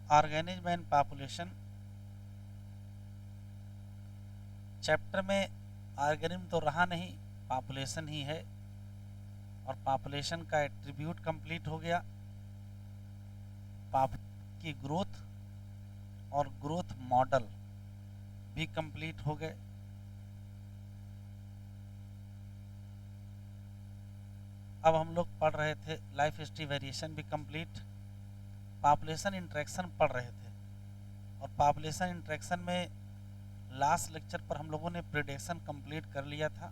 Organism and population chapter में organism तो रहा नहीं, पॉपुलेशन ही है, और पॉपुलेशन का एट्रीब्यूट कंप्लीट हो गया, पॉपुलेशन की ग्रोथ और ग्रोथ मॉडल भी कंप्लीट हो गए। अब हम लोग पढ़ रहे थे लाइफ हिस्ट्री वेरिएशन भी कंप्लीट, पॉपुलेशन इंटरेक्शन पढ़ रहे थे, और पॉपुलेशन इंटरेक्शन में लास्ट लेक्चर पर हम लोगों ने प्रिडिक्शन कंप्लीट कर लिया था,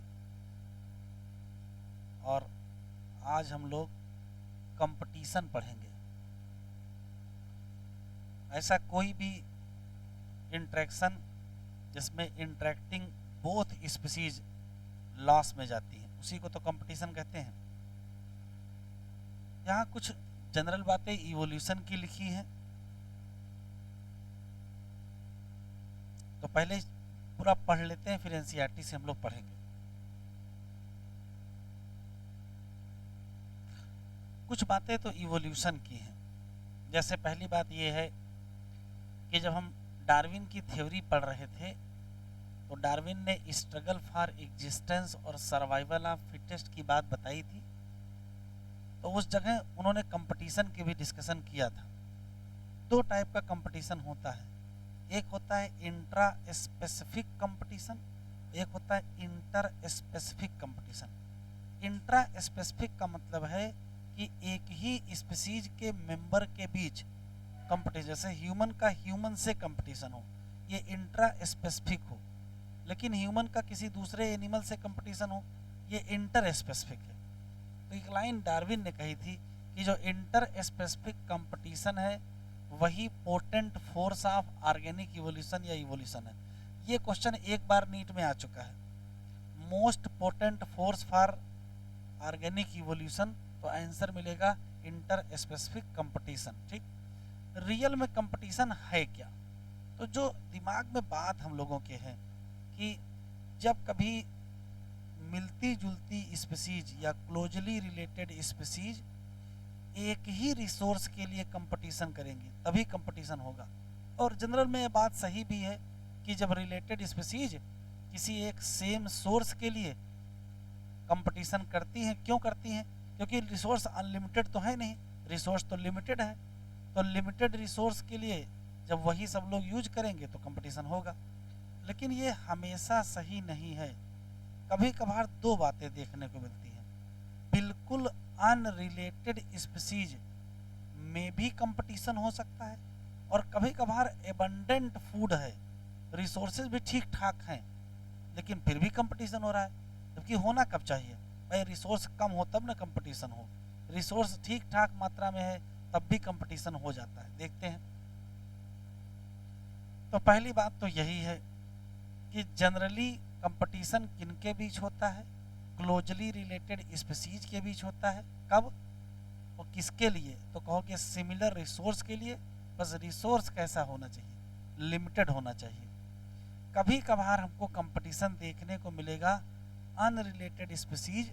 और आज हम लोग कंपटीशन पढ़ेंगे। ऐसा कोई भी इंटरेक्शन जिसमें इंटरेक्टिंग बोथ स्पीसीज लॉस में जाती है, उसी को तो कंपटीशन कहते हैं। यहाँ कुछ जनरल बातें इवोल्यूशन की लिखी हैं, तो पहले पूरा पढ़ लेते हैं, फिर एनसीईआरटी से हम लोग पढ़ेंगे। कुछ बातें तो इवोल्यूशन की हैं। जैसे पहली बात यह है कि जब हम डार्विन की थ्योरी पढ़ रहे थे तो डार्विन ने स्ट्रगल फॉर एग्जिस्टेंस और सर्वाइवल ऑफ फिटेस्ट की बात बताई थी, तो उस जगह उन्होंने कंपटीशन की भी डिस्कशन किया था। दो टाइप का कंपटीशन होता है, एक होता है इंट्रा स्पेसिफिक कंपटीशन, एक होता है inter specific competition. Intra specific का मतलब है कि एक ही स्पीसीज के मेंबर के बीच कंपटीशन, जैसे ह्यूमन का ह्यूमन से कंपटीशन हो, ये इंट्रा स्पेसिफिक हो, लेकिन ह्यूमन का किसी दूसरे एनिमल से कंपटीशन हो, ये इंटर स्पेसिफिक है। तो एक लाइन डार्विन ने कही थी कि जो इंटर स्पेसिफिक कंपटीशन है वही potent force of organic evolution या इवोल्यूशन है। ये क्वेश्चन एक बार नीट में आ चुका है, most potent force for organic evolution, तो आंसर मिलेगा इंटर स्पेसिफिक कंपटीशन। ठीक, रियल में कंपटीशन है क्या? तो जो दिमाग में बात हम लोगों के है कि जब कभी मिलती जुलती स्पीसीज या क्लोजली रिलेटेड स्पीसीज एक ही रिसोर्स के लिए कंपटीशन करेंगे तभी कंपटीशन होगा। और जनरल में ये बात सही भी है कि जब रिलेटेड स्पीसीज किसी एक सेम सोर्स के लिए कंपटीशन करती हैं, क्यों करती हैं? क्योंकि रिसोर्स अनलिमिटेड तो है नहीं, रिसोर्स तो लिमिटेड है, तो लिमिटेड रिसोर्स के लिए जब वही सब लोग यूज करेंगे तो कंपटीशन होगा। लेकिन ये हमेशा सही नहीं है, कभी कभार दो बातें देखने को मिलती हैं, बिल्कुल अनरिलेटेड स्पीसीज में भी कंपटीशन हो सकता है, और कभी कभार एबंडेंट फूड है, रिसोर्सेज भी ठीक ठाक हैं, लेकिन फिर भी कंपटीशन हो रहा है। जबकि होना कब चाहिए भाई, रिसोर्स कम हो तब ना कंपटीशन हो, रिसोर्स ठीक ठाक मात्रा में है तब भी कंपटीशन हो जाता है। देखते हैं, तो पहली बात तो यही है कि जनरली कंपटीशन किनके बीच होता है? क्लोजली रिलेटेड स्पीसीज के बीच होता है। कब और किसके लिए? तो कहोगे सिमिलर रिसोर्स के लिए, बस रिसोर्स कैसा होना चाहिए? लिमिटेड होना चाहिए। कभी कभार हमको कंपटीशन देखने को मिलेगा unrelated species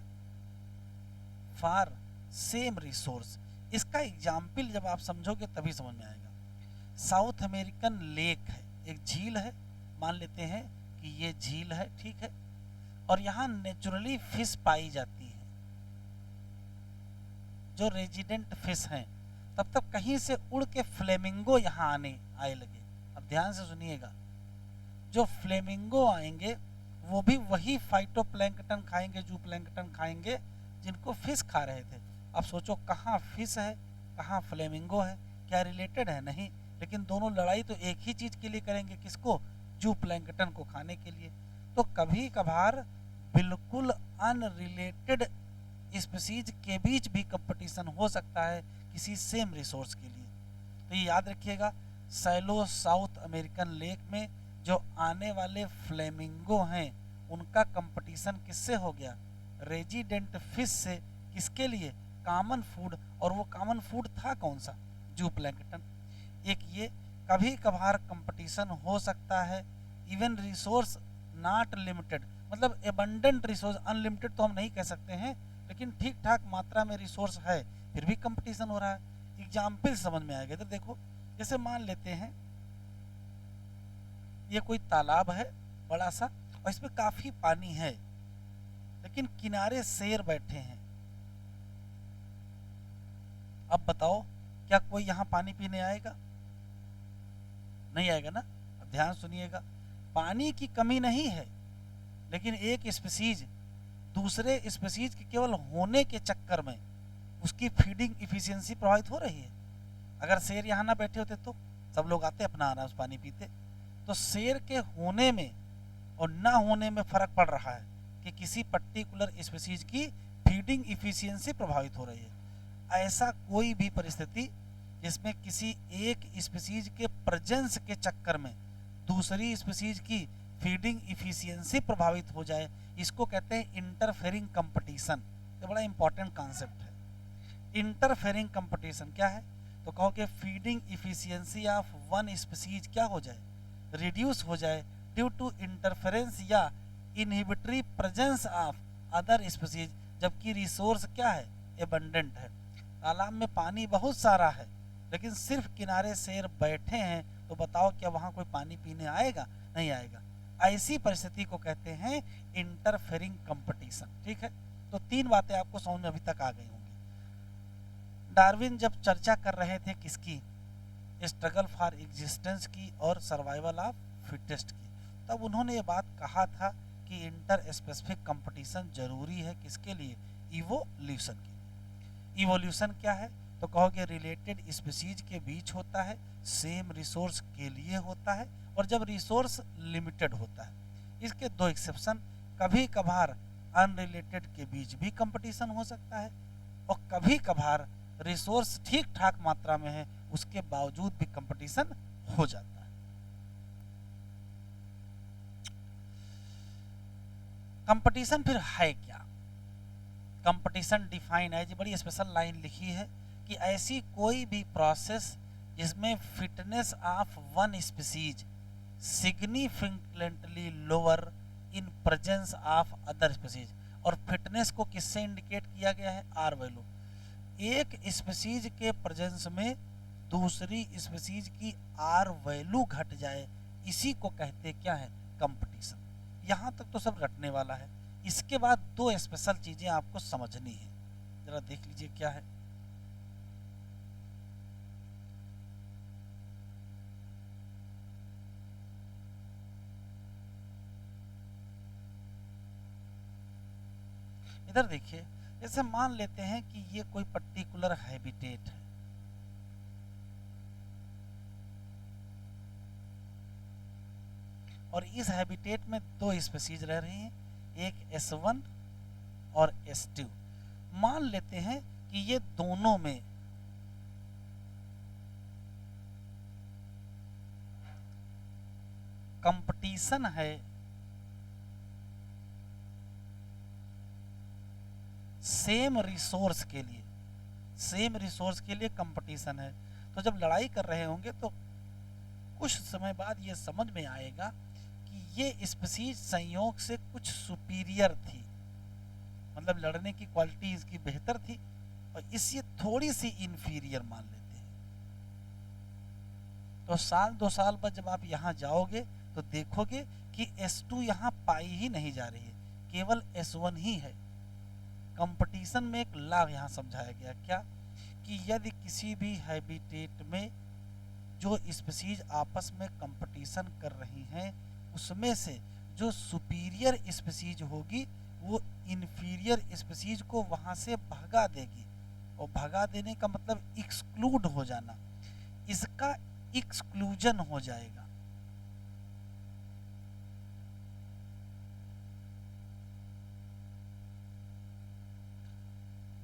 for same resource. इसका एग्जाम्पल जब आप समझोगे तभी समझ में आएगा। साउथ अमेरिकन लेक है, एक झील है, मान लेते हैं कि ये झील है, ठीक है, और यहाँ नेचुरली फिश पाई जाती है, जो रेजिडेंट फिश हैं। तब तक कहीं से उड़ के फ्लेमिंगो यहाँ आए लगे। अब ध्यान से सुनिएगा, जो फ्लेमिंगो आएंगे वो भी वही फाइटोप्लैंक्टन खाएंगे, जूप्लैंक्टन खाएंगे जिनको फिश खा रहे थे। अब सोचो, कहाँ फिश है कहाँ फ्लेमिंगो है, क्या रिलेटेड है? नहीं, लेकिन दोनों लड़ाई तो एक ही चीज के लिए करेंगे, किसको? जूप्लैंक्टन को खाने के लिए। तो कभी कभार बिल्कुल अनरिलेटेड स्पीसीज के बीच भी कंपटीशन हो सकता है किसी सेम रिसोर्स के लिए। तो ये याद रखिएगा, सैलो साउथ अमेरिकन लेक में जो आने वाले फ्लेमिंगो हैं उनका कंपटीशन किससे हो गया? रेजिडेंट फिश से। किसके लिए? Common food. और वो कॉमन फूड था कौन सा? जूप्लैंक्टन। एक ये कभी कभार कंपटीशन हो सकता है इवन रिसोर्स नॉट लिमिटेड, मतलब एबंडेंट रिसोर्स, अनलिमिटेड तो हम नहीं कह सकते हैं, लेकिन ठीक ठाक मात्रा में रिसोर्स है फिर भी कंपटीशन हो रहा है। एग्जाम्पल समझ में आएगा। इधर देखो, जैसे मान लेते हैं ये कोई तालाब है बड़ा सा, और इसमें काफी पानी है, लेकिन किनारे शेर बैठे हैं। अब बताओ क्या कोई यहाँ पानी पीने आएगा? नहीं आएगा ना। अब ध्यान सुनिएगा, पानी की कमी नहीं है, लेकिन एक स्पीसीज दूसरे स्पीसीज के केवल होने के चक्कर में उसकी फीडिंग इफिशियंसी प्रभावित हो रही है। अगर शेर यहाँ ना बैठे होते तो सब लोग आते अपना आराम से पानी पीते। तो शेर के होने में और ना होने में फर्क पड़ रहा है कि किसी पर्टिकुलर स्पीसीज की फीडिंग इफिशियंसी प्रभावित हो रही है। ऐसा कोई भी परिस्थिति जिसमें किसी एक स्पीसीज के प्रेजेंस के चक्कर में दूसरी स्पीसीज की फीडिंग इफिशियंसी प्रभावित हो जाए, इसको कहते हैं इंटरफेरिंग कंपटीशन। ये बड़ा इंपॉर्टेंट कॉन्सेप्ट है। इंटरफेरिंग कंपटीशन क्या है? तो कहो कि feeding efficiency of one species क्या हो जाए, रिड्यूस हो जाए ड्यू टू इंटरफेरेंस या inhibitory presence of other species, जबकि रिसोर्स क्या है, एबंडेंट है। तालाब में पानी बहुत सारा है, लेकिन सिर्फ किनारे शेर बैठे हैं, तो बताओ क्या वहां कोई पानी पीने आएगा? नहीं आएगा। ऐसी परिस्थिति को कहते हैं इंटरफेरिंग कंपटीशन। ठीक है, तो तीन बातें आपको समझ में अभी तक आ गई होंगी। डार्विन जब चर्चा कर रहे थे किसकी, स्ट्रगल फॉर एग्जिस्टेंस की और सर्वाइवल ऑफ फिटेस्ट की, तब उन्होंने ये बात कहा था कि इंटर स्पेसिफिक कंपटीशन जरूरी है किसके लिए, इवोल्यूशन के लिए। इवोल्यूशन क्या है? तो कहोगे रिलेटेड स्पीसीज के बीच होता है, सेम रिसोर्स के लिए होता है, और जब रिसोर्स लिमिटेड होता है। इसके दो एक्सेप्शन, कभी कभार अनरिलेटेड के बीच भी कंपटीशन हो सकता है, और कभी कभार रिसोर्स ठीक ठाक मात्रा में है उसके बावजूद भी कंपटीशन हो जाता है। कंपटीशन फिर है क्या? कंपटीशन डिफाइन है जी, बड़ी स्पेशल लाइन लिखी है कि ऐसी कोई भी प्रोसेस जिसमें fitness of one species significantly lower in presence of other species. और फिटनेस को किससे इंडिकेट किया गया है? R value. एक स्पीसीज के प्रेजेंस में दूसरी स्पीसीज की आर वैल्यू घट जाए, इसी को कहते क्या है, कंपटीशन। यहां तक तो सब रटने वाला है। इसके बाद दो स्पेशल चीजें आपको समझनी है, जरा देख लीजिए क्या है। इधर देखिए, जैसे मान लेते हैं कि ये कोई पर्टिकुलर हैबिटेट है, और इस हैबिटेट में दो स्पीसीज रह रही हैं, एक S1 और S2। मान लेते हैं कि ये दोनों में कंपटीशन है सेम रिसोर्स के लिए, सेम रिसोर्स के लिए कंपटीशन है। तो जब लड़ाई कर रहे होंगे तो कुछ समय बाद ये समझ में आएगा कि ये स्पीसीज संयोग से कुछ सुपीरियर थी, मतलब लड़ने की क्वालिटी इसकी बेहतर थी, और इससे थोड़ी सी इंफीरियर मान लेते हैं। तो साल 2 साल बाद जब आप यहाँ जाओगे तो देखोगे कि S2 यहाँ पाई ही नहीं जा रही है, केवल S1 ही है। कंपटीशन में एक लॉ यहाँ समझाया गया, क्या कि यदि किसी भी हैबिटेट में जो स्पीसीज आपस में कंपटीशन कर रही हैं, उसमें से जो सुपीरियर स्पीसीज होगी वो इंफीरियर स्पीसीज को वहां से भगा देगी, और भगा देने का मतलब एक्सक्लूड हो जाना, इसका एक्सक्लूजन हो जाएगा।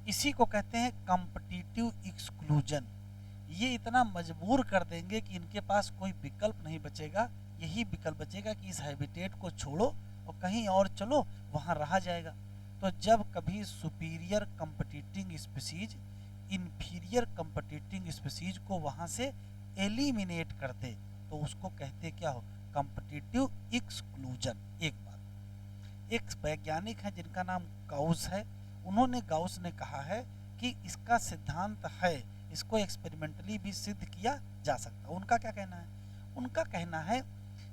इसी को कहते हैं कॉम्पिटिटिव एक्सक्लूजन। ये इतना मजबूर कर देंगे कि इनके पास कोई विकल्प नहीं बचेगा, यही विकल्प बचेगा कि इस हैबिटेट को छोड़ो और कहीं और चलो, वहां रहा जाएगा। तो जब कभी सुपीरियर कंपटीटिंग स्पीसीज इंफीरियर कंपटीटिंग स्पीसीज को वहां से एलिमिनेट कर दे, तो उसको कहते क्या हो, कॉम्पिटिटिव एक्सक्लूजन। एक बात, एक वैज्ञानिक है जिनका नाम गाउस है, उन्होंने गाउस ने कहा है कि इसका सिद्धांत है इसको एक्सपेरिमेंटली भी सिद्ध किया जा सकता है। उनका क्या कहना है? उनका कहना है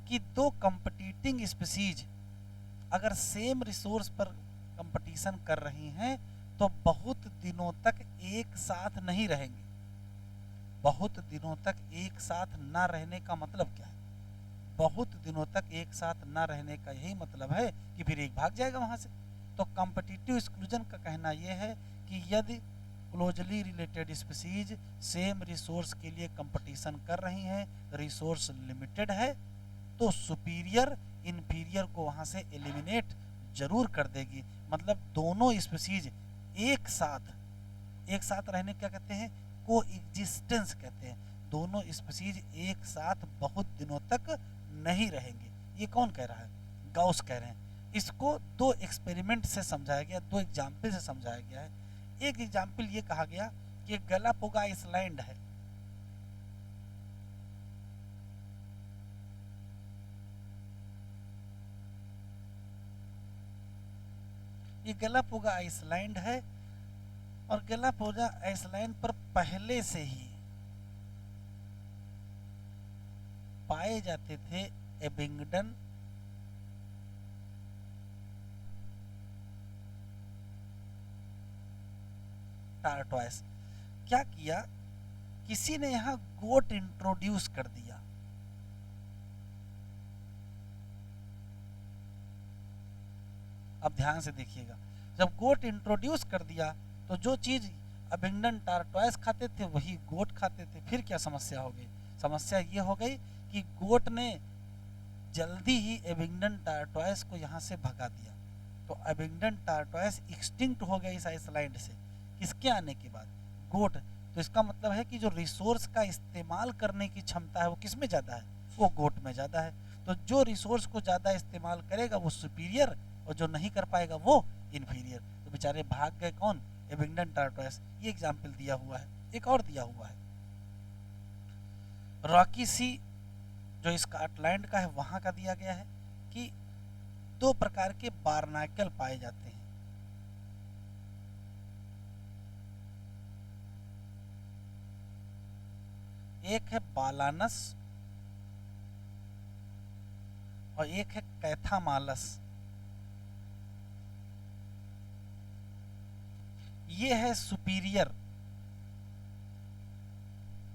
कि दो कंपटीटिंग स्पीसीज अगर सेम रिसोर्स पर कंपटीशन कर रही हैं तो बहुत दिनों तक एक साथ नहीं रहेंगे। बहुत दिनों तक एक साथ ना रहने का मतलब क्या है? बहुत दिनों तक एक साथ ना रहने का यही मतलब है कि फिर एक भाग जाएगा वहां से। तो कॉम्पिटिटिव एक्सक्लूजन का कहना यह है कि यदि closely related species same resource के लिए कंपटीशन कर रही हैं, रिसोर्स लिमिटेड है, तो सुपीरियर इन्फीरियर को वहां से एलिमिनेट जरूर कर देगी। मतलब दोनों स्पीसीज एक साथ रहने क्या कहते हैं? को एग्जिस्टेंस कहते हैं। दोनों स्पीसीज एक साथ बहुत दिनों तक नहीं रहेंगे। ये कौन कह रहा है? गाउस कह रहे हैं। इसको दो एक्सपेरिमेंट से समझाया गया, दो एग्जाम्पल से समझाया गया है। एक एग्जाम्पल ये कहा गया कि गैलापागोस आइसलैंड है, ये गैलापागोस आइसलैंड है और गैलापागोस आइसलैंड पर पहले से ही पाए जाते थे एबिंगडन टार्टवाइस। क्या किया? किसी ने यहां गोट इंट्रोड्यूस कर दिया। अब ध्यान से देखिएगा, जब गोट इंट्रोड्यूस कर दिया तो जो चीज अबिंगडन टार्टवाइस खाते थे वही गोट खाते थे। फिर क्या समस्या हो गई? समस्या ये हो गई कि गोट ने जल्दी ही एबिंगडन टार्टवाइस को यहाँ से भगा दिया। तो एबिंगडन टार्टवाइस एक्सटिंक्ट हो गया इस आइसलैंड से। किसके आने के बाद? गोट। तो इसका मतलब है कि जो रिसोर्स का इस्तेमाल करने की क्षमता है वो किस में ज़्यादा है? वो गोट में ज़्यादा है। तो जो रिसोर्स को ज़्यादा इस्तेमाल करेगा वो सुपीरियर, और जो नहीं कर पाएगा वो इन्फीरियर। तो बेचारे भाग गए कौन? एबिंगडन टार्टवाइस। ये एग्जाम्पल दिया हुआ है। एक और दिया हुआ है, रॉकी सी जो स्कॉटलैंड का है वहां का दिया गया है कि दो प्रकार के बार्नाकल पाए जाते हैं। एक है बालानस और एक है कैथामालस। ये है सुपीरियर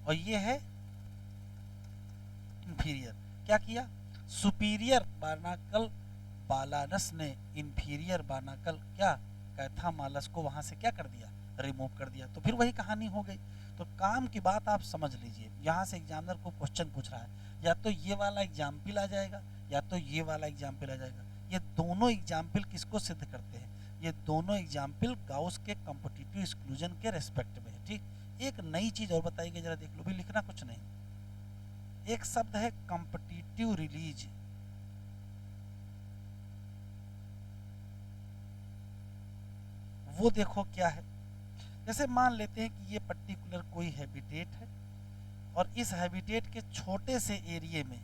और ये है इंफीरियर। क्या किया? सुपीरियर बार्नाकल बालानस ने इंफीरियर बार्नाकल क्या कैथामालस को वहां से क्या कर दिया? रिमूव कर दिया। तो फिर वही कहानी हो गई। तो काम की बात आप समझ लीजिए, यहाँ से एग्जामिनर को क्वेश्चन पूछ रहा है, या तो ये वाला एग्जाम्पल आ जाएगा या तो ये वाला एग्जाम्पल आ जाएगा। ये दोनों एग्जाम्पल किसको सिद्ध करते हैं? ये दोनों एग्जाम्पल गाउस के कॉम्पिटिटिव एक्सक्लूजन के रेस्पेक्ट में है। ठीक, एक नई चीज और बताइए, जरा देख लो भी, लिखना कुछ नहीं। एक शब्द है कॉम्पिटिटिव रिलीज। वो देखो क्या है। जैसे मान लेते हैं कि ये पर्टिकुलर कोई हैबिटेट है और इस हैबिटेट के छोटे से एरिया में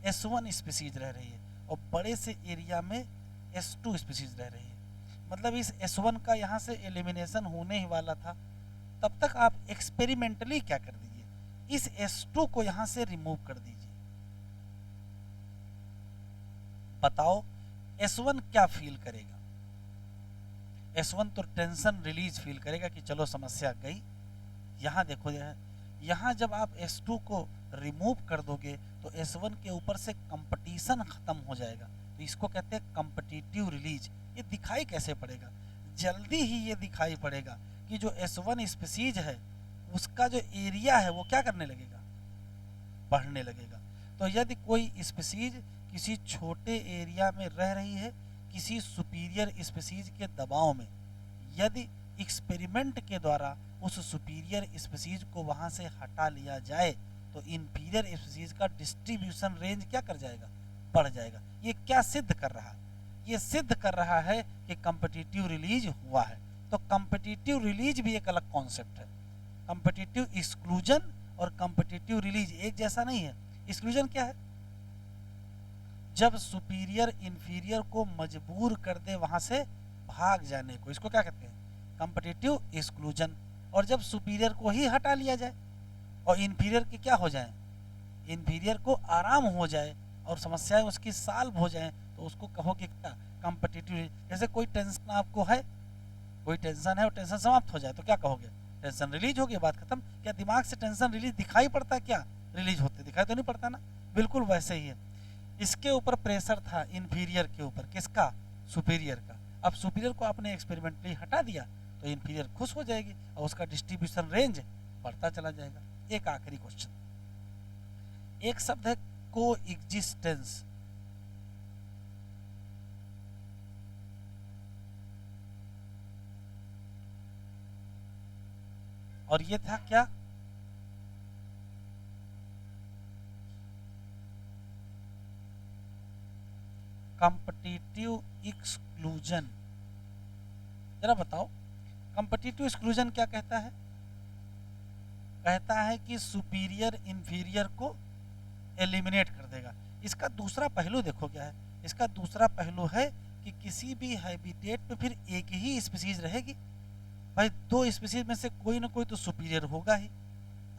S1 स्पीसीज रह रही है और बड़े से एरिया में S2 स्पीसीज रह रही है। मतलब इस S1 का यहाँ से एलिमिनेशन होने ही वाला था। तब तक आप एक्सपेरिमेंटली क्या कर दीजिए, इस S2 को यहाँ से रिमूव कर दीजिए। बताओ S1 क्या फील करेगा? S1 तो टेंशन रिलीज फील करेगा कि चलो समस्या गई। यहाँ देखो, यहाँ जब आप S2 को रिमूव कर दोगे तो S1 के ऊपर से कंपटीशन खत्म हो जाएगा। तो इसको कहते हैं कॉम्पिटिटिव रिलीज। ये दिखाई कैसे पड़ेगा? जल्दी ही ये दिखाई पड़ेगा कि जो S1 स्पीसीज है उसका जो एरिया है वो क्या करने लगेगा? बढ़ने लगेगा। तो यदि कोई स्पीसीज किसी छोटे एरिया में रह रही है किसी सुपीरियर स्पीसीज के दबाव में, यदि एक्सपेरिमेंट के द्वारा उस सुपीरियर स्पीसीज को वहां से हटा लिया जाए तो इंफीरियर स्पीसीज का डिस्ट्रीब्यूशन रेंज क्या कर जाएगा? बढ़ जाएगा। ये क्या सिद्ध कर रहा है? ये सिद्ध कर रहा है कि कॉम्पिटिटिव रिलीज हुआ है। तो कॉम्पिटिटिव रिलीज भी एक अलग कॉन्सेप्ट है। कॉम्पिटिटिव एक्सक्लूजन और कॉम्पिटिटिव रिलीज एक जैसा नहीं है। एक्सक्लूजन क्या है? जब सुपीरियर इंफीरियर को मजबूर कर दे वहां से भाग जाने को, इसको क्या कहते हैं? Competitive exclusion. और जब सुपीरियर को ही हटा लिया जाए और इन्फीरियर के क्या हो जाए, इन्फीरियर को आराम हो जाए और समस्याएं उसकी सॉल्व हो जाए, तो उसको कहोगे क्या, कॉम्पिटिटिव। जैसे कोई टेंशन आपको है, कोई टेंशन है और टेंशन समाप्त हो जाए तो क्या कहोगे, टेंशन रिलीज हो गई, बात खत्म। क्या दिमाग से टेंशन रिलीज दिखाई पड़ता है, क्या रिलीज होते दिखाई तो नहीं पड़ता ना, बिल्कुल वैसे ही है। इसके ऊपर प्रेशर था इन्फीरियर के ऊपर, किसका, सुपीरियर का। अब सुपीरियर को आपने एक्सपेरिमेंटली हटा दिया तो इन्फीरियर खुश हो जाएगी और उसका डिस्ट्रीब्यूशन रेंज बढ़ता चला जाएगा। एक आखिरी क्वेश्चन, एक शब्द है को एग्जिस्टेंस। और ये था क्या, कॉम्पिटिटिव एक्सक्लूजन। जरा बताओ कॉम्पिटिटिव एक्सक्लूजन क्या कहता है, कहता है कि सुपीरियर इंफीरियर को एलिमिनेट कर देगा। इसका दूसरा पहलू देखो क्या है, इसका दूसरा पहलू है कि किसी भी हैबिटेट पे फिर एक ही स्पीसीज रहेगी। भाई दो स्पीसीज में से कोई ना कोई तो सुपीरियर होगा ही।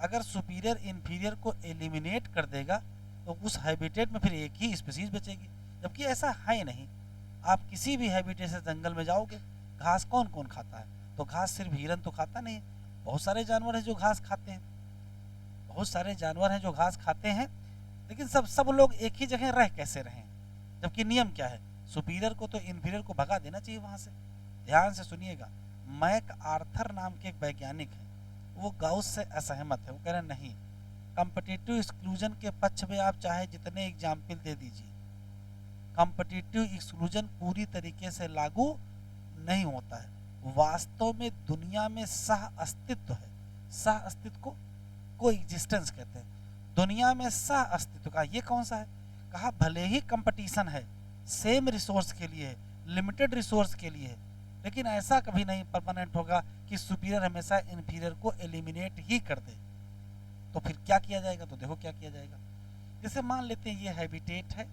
अगर सुपीरियर इंफीरियर को एलिमिनेट कर देगा तो उस हैबिटेट में फिर एक ही स्पीसीज बचेगी, जबकि ऐसा है नहीं। आप किसी भी हैबिटेट से जंगल में जाओगे, घास कौन कौन खाता है, तो घास सिर्फ हिरन तो खाता नहीं है, बहुत सारे जानवर हैं जो घास खाते हैं, बहुत सारे जानवर हैं जो घास खाते हैं। लेकिन सब लोग एक ही जगह रह कैसे रहें, जबकि नियम क्या है, सुपीरियर को तो इंफीरियर को भगा देना चाहिए वहां से। ध्यान से सुनिएगा, मैक आर्थर नाम के एक वैज्ञानिक है, वो गाउस से असहमत है। वो कह रहे नहीं, कॉम्पिटिटिव एक्सक्लूजन के पक्ष में आप चाहे जितने एग्जाम्पल दे दीजिए, कॉम्पिटिटिव एक्सक्लूजन पूरी तरीके से लागू नहीं होता है। वास्तव में दुनिया में सह अस्तित्व है, सह अस्तित्व को कोएग्जिस्टेंस कहते हैं। दुनिया में सह अस्तित्व का ये कौन सा है, कहा भले ही कंपटीशन है, सेम रिसोर्स के लिए, लिमिटेड रिसोर्स के लिए, लेकिन ऐसा कभी नहीं परमानेंट होगा कि सुपीरियर हमेशा इंफीरियर को एलिमिनेट ही कर दे। तो फिर क्या किया जाएगा, तो देखो क्या किया जाएगा। जैसे मान लेते हैं ये हैबिटेट है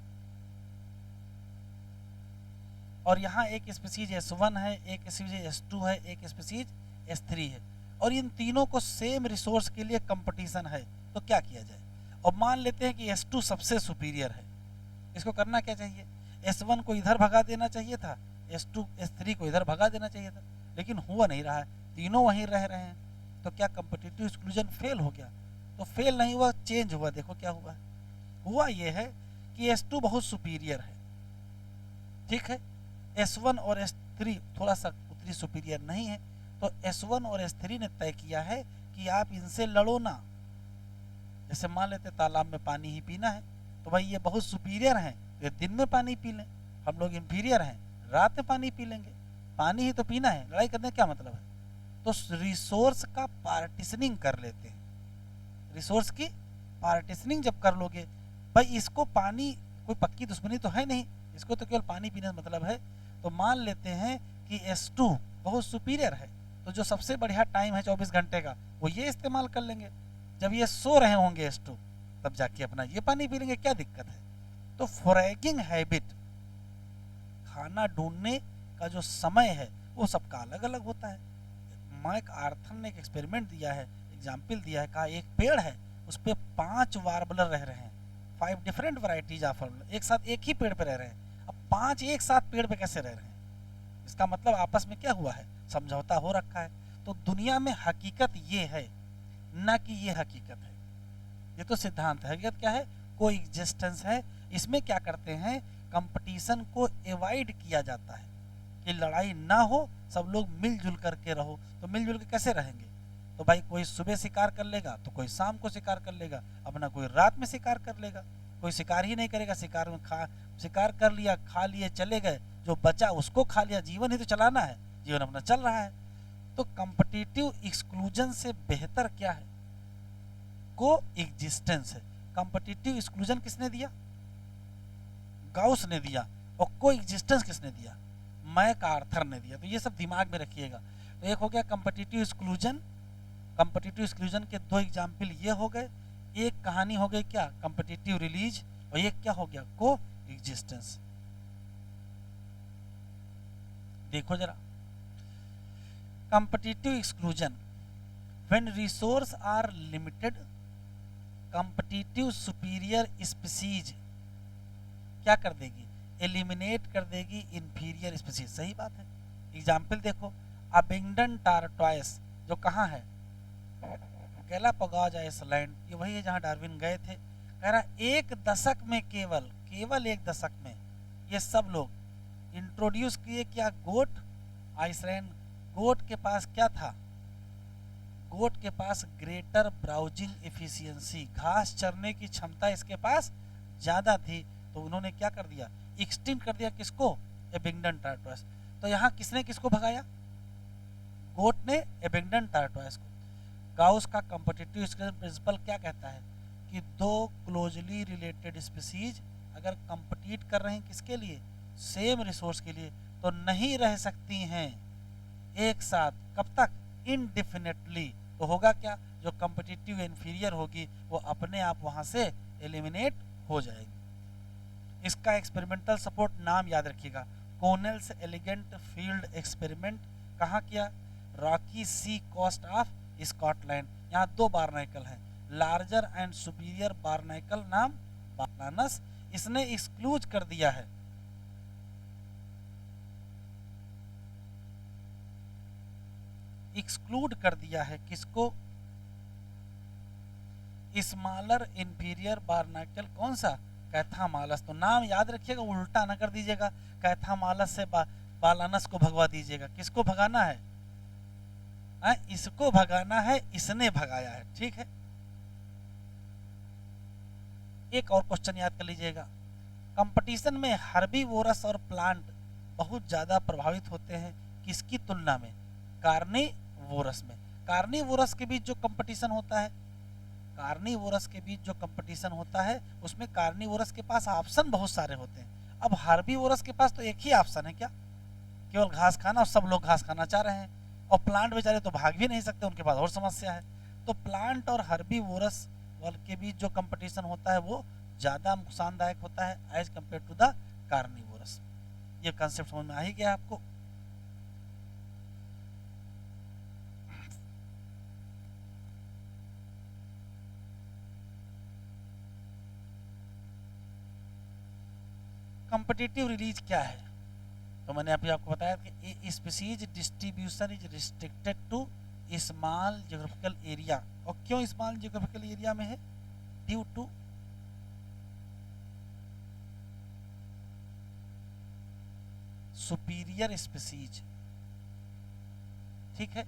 और यहाँ एक स्पीसीज S1 है, एक स्पीसीज S2 है, एक स्पीसीज S3 है, और इन तीनों को सेम रिसोर्स के लिए कंपटीशन है, तो क्या किया जाए। और मान लेते हैं कि S2 सबसे सुपीरियर है, इसको करना क्या चाहिए, S1 को इधर भगा देना चाहिए था, S2 S3 को इधर भगा देना चाहिए था, लेकिन हुआ नहीं रहा है, तीनों वहीं रह रहे हैं। तो क्या कॉम्पिटिटिव एक्सक्लूजन फेल हो गया, तो फेल नहीं हुआ, चेंज हुआ। देखो क्या हुआ है, हुआ ये है कि S2 बहुत सुपीरियर है, ठीक है, S1 और S3 थोड़ा सा उतनी सुपीरियर नहीं है, तो S1 और S3 ने तय किया है कि आप इनसे लड़ो ना। जैसे मान लेते तालाब में पानी ही पीना है, तो भाई ये बहुत सुपीरियर हैं, ये दिन में पानी पी लें, हम लोग इंफीरियर हैं, रात में पानी पी लेंगे, पानी ही तो पीना है, लड़ाई करने क्या मतलब है। तो रिसोर्स का पार्टीशनिंग कर लेते हैं, रिसोर्स की पार्टीशनिंग जब कर लोगे, भाई इसको पानी कोई पक्की दुश्मनी तो है नहीं, इसको तो केवल पानी पीने का मतलब है, तो मान लेते हैं कि S2 बहुत सुपीरियर है, तो जो सबसे बढ़िया टाइम है 24 घंटे का वो ये इस्तेमाल कर लेंगे। जब ये सो रहे होंगे S2 तब जाके अपना ये पानी पी लेंगे, क्या दिक्कत है। तो फोरेगिंग हैबिट, खाना ढूंढने का जो समय है वो सबका अलग अलग होता है। मैक आर्थर ने एक एक्सपेरिमेंट दिया है, एग्जाम्पल दिया है, कहा एक पेड़ है उस पर 5 वार्बलर रह रहे हैं, 5 डिफरेंट वैरायटीज ऑफ वार्बलर एक साथ एक ही पेड़ पे रह रहे हैं। अब 5 एक साथ पेड़ पे कैसे रह रहे हैं, इसका मतलब आपस में क्या हुआ है, समझौता हो रखा है। तो दुनिया में हकीकत ये है, ना कि ये हकीकत है, ये तो सिद्धांत है। हकीकत क्या है, कोई एग्जिस्टेंस है। इसमें क्या करते हैं, कंपटीशन को एवॉइड किया जाता है कि लड़ाई ना हो, सब लोग मिलजुल करके रहो। तो मिलजुल के कैसे रहेंगे, तो भाई कोई सुबह शिकार कर लेगा तो कोई शाम को शिकार कर लेगा, अपना कोई रात में शिकार कर लेगा, कोई शिकार ही नहीं करेगा, शिकार में शिकार कर लिया, खा लिए, चले गए, जो बचा उसको खा लिया, जीवन ही तो चलाना है, जीवन अपना चल रहा है। तो कॉम्पिटिटिव एक्सक्लूजन से बेहतर क्या है, को एग्जिस्टेंस है। कॉम्पिटिटिव एक्सक्लूजन किसने दिया, गाउस ने दिया, और को एग्जिस्टेंस किसने दिया, मैक आर्थर ने दिया। तो ये सब दिमाग में रखिएगा। तो एक हो गया कॉम्पिटिटिव एक्सक्लूजन, कॉम्पिटिटिव एक्सक्लूजन के 2 एग्जाम्पल ये हो गए। एक कहानी हो गई क्या, कॉम्पिटिटिव रिलीज, और एक क्या हो गया, को एग्जिस्टेंस। देखो जरा, competitive exclusion when resource are limited competitive superior species क्या कर देगी, एलिमिनेट कर देगी इंफीरियर स्पीसीज। सही बात है। एग्जाम्पल देखो, अबिंगडन टारटॉयस जो कहाँ है, गैलापागोस आइलैंड, ये वही है जहाँ डार्विन गए थे। कह रहा एक दशक में, केवल एक दशक में ये सब लोग इंट्रोड्यूस किए क्या, गोट आइसलैंड। गोट के पास क्या था, गोट के पास ग्रेटर ब्राउजिंग एफिशिएंसी, घास चरने की क्षमता इसके पास ज्यादा थी, तो उन्होंने क्या कर दिया, एक्सटिंक्ट कर दिया किसको, एबिंगडन टारटॉयस। तो यहाँ किसने किसको भगाया, गोट ने एबिंगडन टारटॉयस को। गाउस का कॉम्पिटिटिव प्रिंसिपल क्या कहता है कि दो क्लोजली रिलेटेड स्पीसीज अगर कंपीट कर रहे हैं किसके लिए, सेम रिसोर्स के लिए, तो नहीं रह सकती हैं एक साथ, कब तक, इनडिफिनेटली। तो होगा क्या, जो कॉम्पिटिटिव इंफीरियर होगी वो अपने आप वहां से एलिमिनेट हो जाएगी। इसका एक्सपेरिमेंटल सपोर्ट नाम याद रखिएगा, कोनेल्स एलिगेंट फील्ड एक्सपेरिमेंट। कहाँ किया, rocky sea coast of Scotland. यहाँ दो बारनाइकल हैं, लार्जर एंड सुपीरियर बारनाइकल नाम बालानस, इसने एक्सक्लूज कर दिया है किसको, स्मॉलर इंफीरियर बारनाइकल, कौन सा, कैथामालस। तो नाम याद रखिएगा, उल्टा ना कर दीजिएगा, कैथामालस से बालानस को भगवा दीजिएगा। किसको भगाना है, इसको भगाना है, इसने भगाया है, ठीक है। एक और क्वेश्चन याद कर लीजिएगा, कंपटीशन में हर्बीवोरस और प्लांट बहुत ज्यादा प्रभावित होते हैं किसकी तुलना में, कार्निवोरस में। कार्निवोरस के बीच जो कंपटीशन होता है, उसमें कार्निवोरस के पास ऑप्शन बहुत सारे होते हैं। अब हर्बीवोरस के पास तो एक ही ऑप्शन है, क्या, केवल घास खाना, और सब लोग घास खाना चाह रहे हैं, और प्लांट बेचारे तो भाग भी नहीं सकते, उनके पास और समस्या है। तो प्लांट और हर्बीवोरस के बीच जो कंपटीशन होता है वो ज्यादा नुकसानदायक होता है as compare to the carnivorous. ये कंसेप्ट समझ में आ ही गया आपको। कॉम्पिटिटिव रिलीज क्या है, तो मैंने अभी आपको बताया कि species distribution is restricted to small geographical area. और क्यों स्मॉल जियोग्राफिकल एरिया में है, ड्यू टू सुपीरियर स्पीसीज, ठीक है।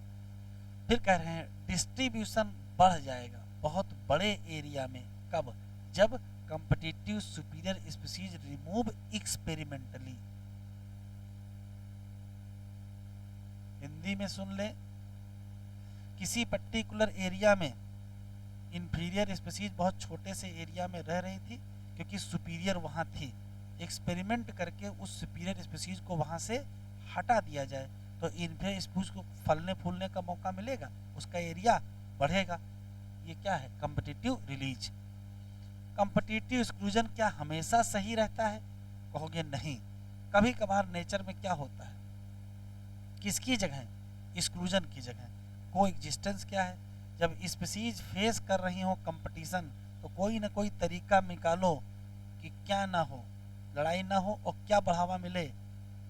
फिर कह रहे हैं डिस्ट्रीब्यूशन बढ़ जाएगा बहुत बड़े एरिया में, कब, जब competitive superior species remove experimentally. Hindi में सुन ले, किसी पर्टिकुलर एरिया में इंफीरियर स्पीसीज बहुत छोटे से एरिया में रह रही थी क्योंकि सुपीरियर वहां थी, एक्सपेरिमेंट करके उस सुपीरियर स्पीसीज को वहां से हटा दिया जाए तो इंफीरियर स्पीसीज को फलने फूलने का मौका मिलेगा, उसका एरिया बढ़ेगा। ये क्या है, कॉम्पिटिटिव रिलीज। कॉम्पिटिटिव एक्सक्लूजन क्या हमेशा सही रहता है, कहोगे नहीं, कभी कभार नेचर में क्या होता है, किसकी जगह, एक्सक्लूजन की जगह को एग्जिस्टेंस क्या है, जब स्पीसीज फेस कर रही हो कंपटीशन तो कोई ना कोई तरीका निकालो कि क्या ना हो, लड़ाई ना हो और क्या बढ़ावा मिले,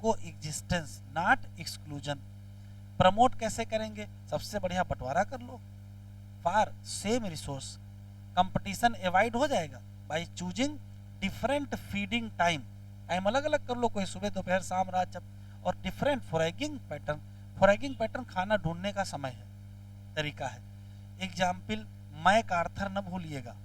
को एग्जिस्टेंस नॉट एक्सक्लूजन। प्रमोट कैसे करेंगे, सबसे बढ़िया बंटवारा कर लो for same resource, competition avoid हो जाएगा by choosing different feeding time, time अलग अलग कर लो, कोई सुबह दोपहर शाम रात जब, और डिफरेंट फोरेगिंग पैटर्न, फोरेगिंग पैटर्न खाना ढूंढने का समय है, तरीका है। एग्जाम्पल मैक आर्थर न भूलिएगा,